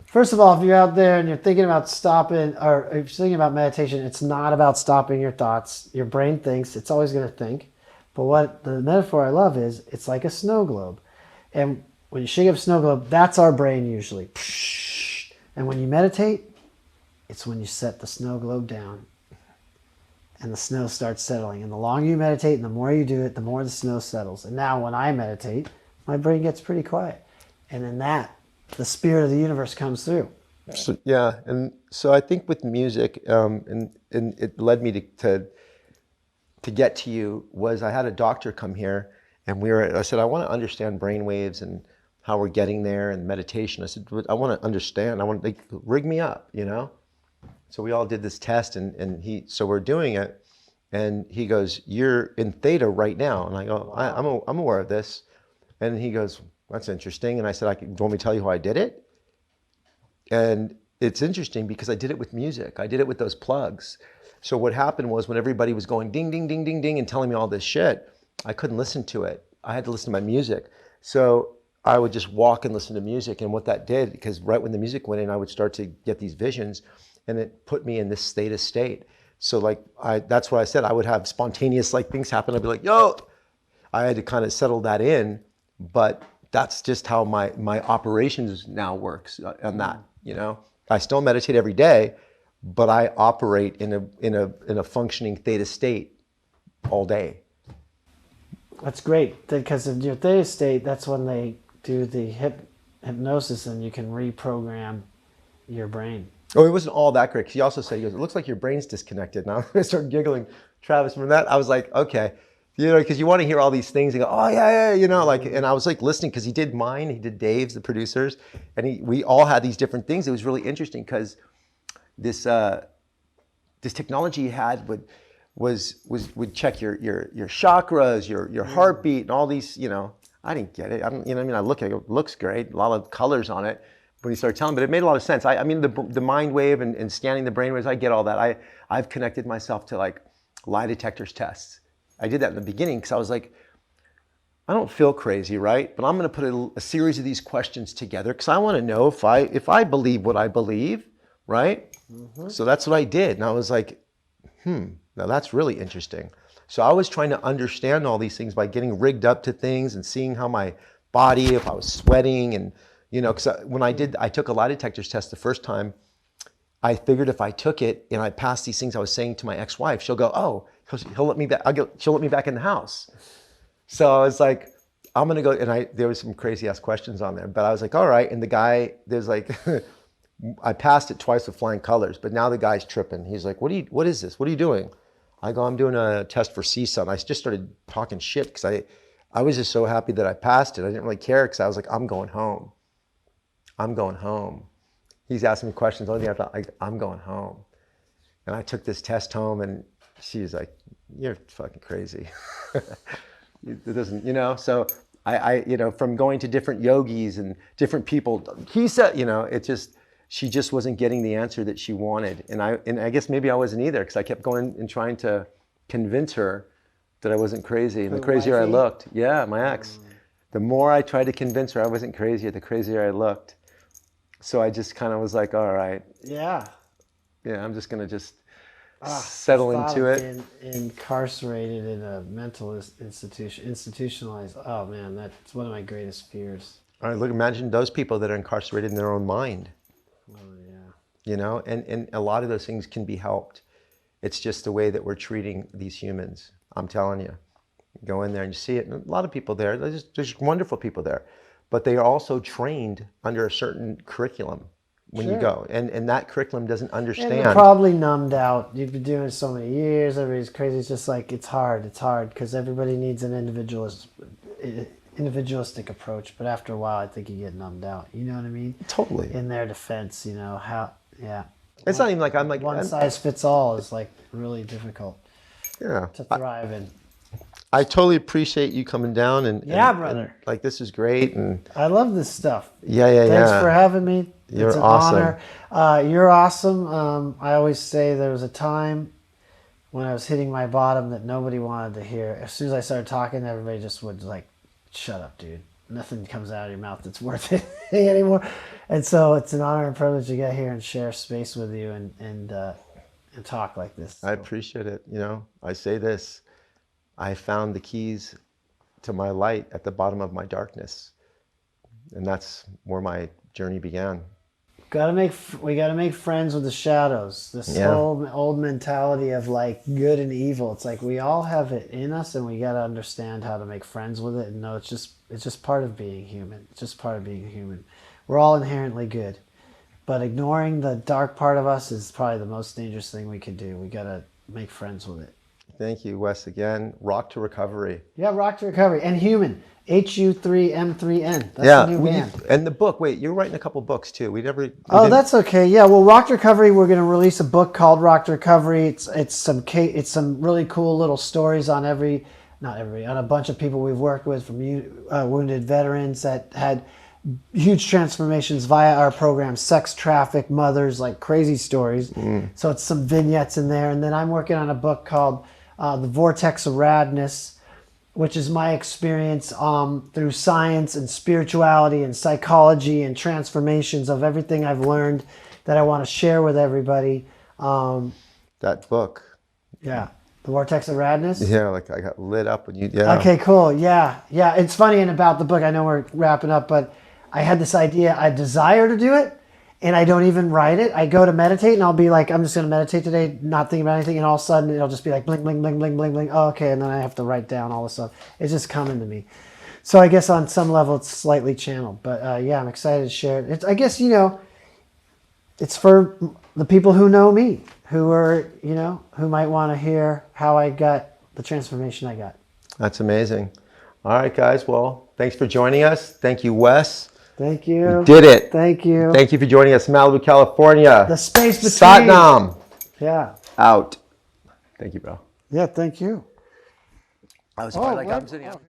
first of all, if you're out there and you're thinking about stopping, or if you're thinking about meditation, it's not about stopping your thoughts. Your brain thinks. It's always going to think. But what the metaphor I love is, it's like a snow globe. And when you shake up a snow globe, that's our brain usually. And when you meditate, it's when you set the snow globe down, and the snow starts settling. And the longer you meditate and the more you do it, the more the snow settles. And now when I meditate, my brain gets pretty quiet. And then the spirit of the universe comes through. So, yeah, and so I think with music, and it led me to get to you, was I had a doctor come here, and I said, I want to understand brain waves and how we're getting there, and meditation. I said, I want to understand. I want to rig me up, So we all did this test, and so we're doing it, and he goes, you're in theta right now. And I go, I'm aware of this. And he goes, that's interesting. And I said, do you want me to tell you how I did it? And it's interesting because I did it with music. I did it with those plugs. So what happened was, when everybody was going ding, ding, ding, ding, ding, and telling me all this shit, I couldn't listen to it. I had to listen to my music. So I would just walk and listen to music. And what that did, because right when the music went in, I would start to get these visions, and it put me in this theta state. So like that's what I said. I would have spontaneous like things happen. I'd be like, yo, I had to kind of settle that in, but that's just how my operations now works on that, you know. I still meditate every day, but I operate in a functioning theta state all day. That's great, because in your theta state, that's when they do the hypnosis and you can reprogram your brain. Oh, it wasn't all that great. He also said, he goes, it looks like your brain's disconnected. Now I started giggling, Travis, from that. I was like, okay. You know, because you want to hear all these things and go, oh yeah, you know, like, and I was like listening because he did mine, he did Dave's, the producers, and we all had these different things. It was really interesting because this technology he had would check your chakras, your heartbeat, and all these. You know, I didn't get it. I don't, you know, what I mean, I look at it, it looks great, a lot of colors on it. When he started telling, but it made a lot of sense. I mean, the mind wave and scanning the brain waves, I get all that. I've connected myself to like lie detectors tests. I did that in the beginning because I was like, I don't feel crazy, right? But I'm going to put a series of these questions together because I want to know if I believe what I believe, right? Mm-hmm. So that's what I did. And I was like, now that's really interesting. So I was trying to understand all these things by getting rigged up to things and seeing how my body, if I was sweating, and you know, because when I took a lie detectors test the first time, I figured if I took it and I passed these things I was saying to my ex-wife, she'll go, oh, he'll let me back. She'll let me back in the house. So I was like, I'm gonna go, and there was some crazy ass questions on there, but I was like, all right. And the guy, there's like, I passed it twice with flying colors, but now the guy's tripping. He's like, what is this? What are you doing? I go, I'm doing a test for CSUN. I just started talking shit because I was just so happy that I passed it. I didn't really care because I was like, I'm going home. I'm going home. He's asking me questions. The only thing I thought, I'm going home. And I took this test home, and she was like, you're fucking crazy. It doesn't, you know, so I, you know, from going to different yogis and different people, he said, you know, she just wasn't getting the answer that she wanted. And I guess maybe I wasn't either, because I kept going and trying to convince her that I wasn't crazy. And the crazier I looked, yeah, my ex, the more I tried to convince her I wasn't crazy, the crazier I looked. So I just kind of was like, all right. Yeah. Yeah, I'm just going to just settle into it. Being incarcerated in a mental institution, institutionalized. Oh man, that's one of my greatest fears. All right, look, imagine those people that are incarcerated in their own mind. Oh yeah. You know, and a lot of those things can be helped. It's just the way that we're treating these humans. I'm telling you, go in there and you see it. And a lot of people there, there's wonderful people there, but they are also trained under a certain curriculum. When you go, and that curriculum doesn't understand. And they're probably numbed out. You've been doing it so many years. Everybody's crazy. It's just like it's hard because everybody needs an individualistic approach. But after a while, I think you get numbed out. You know what I mean? Totally. In their defense, you know It's not even like I'm like one size fits all is like really difficult. Yeah. To thrive in. I totally appreciate you coming down and brother. And, like, this is great, and I love this stuff. Yeah. Thanks for having me. You're awesome. Honor. You're awesome. I always say there was a time when I was hitting my bottom that nobody wanted to hear. As soon as I started talking, everybody just would like, shut up, dude. Nothing comes out of your mouth that's worth it anymore. And so it's an honor and privilege to get here and share space with you and talk like this. So. I appreciate it. You know, I say this. I found the keys to my light at the bottom of my darkness. And that's where my journey began. We gotta make friends with the shadows. This old mentality of like good and evil. It's like we all have it in us, and we gotta understand how to make friends with it and know it's just part of being human. It's just part of being human. We're all inherently good. But ignoring the dark part of us is probably the most dangerous thing we can do. We gotta make friends with it. Thank you, Wes, again. Rock to Recovery. Yeah, Rock to Recovery. And Human. HU3M3N. That's the new band. And the book. Wait, you're writing a couple books too. That's okay. Yeah. Well, Rock to Recovery. We're going to release a book called Rock to Recovery. It's some really cool little stories on on a bunch of people we've worked with, from wounded veterans that had huge transformations via our program, sex trafficked mothers, like crazy stories. So it's some vignettes in there. And then I'm working on a book called The Vortex of Radness, which is my experience through science and spirituality and psychology and transformations of everything I've learned that I want to share with everybody. That book, Yeah. The Vortex of Radness? Yeah, like I got lit up when you, yeah. Okay, cool. Yeah. Yeah. It's funny, and about the book, I know we're wrapping up, but I had this idea, I desire to do it, and I don't even write it. I go to meditate, and I'll be like, I'm just going to meditate today, not thinking about anything, and all of a sudden, it'll just be like, bling, bling, bling, bling, bling, bling. Oh, okay, and then I have to write down all this stuff. It's just coming to me. So I guess on some level, it's slightly channeled. But yeah, I'm excited to share it. I guess, it's for the people who know me, who are, who might want to hear how I got the transformation I got. That's amazing. All right, guys. Well, thanks for joining us. Thank you, Wes. Thank you. We did it. Thank you. Thank you for joining us, Malibu, California. The space between. Satnam. Yeah. Out. Thank you, bro. Yeah, thank you. I was Oh, like, right. I'm sitting up.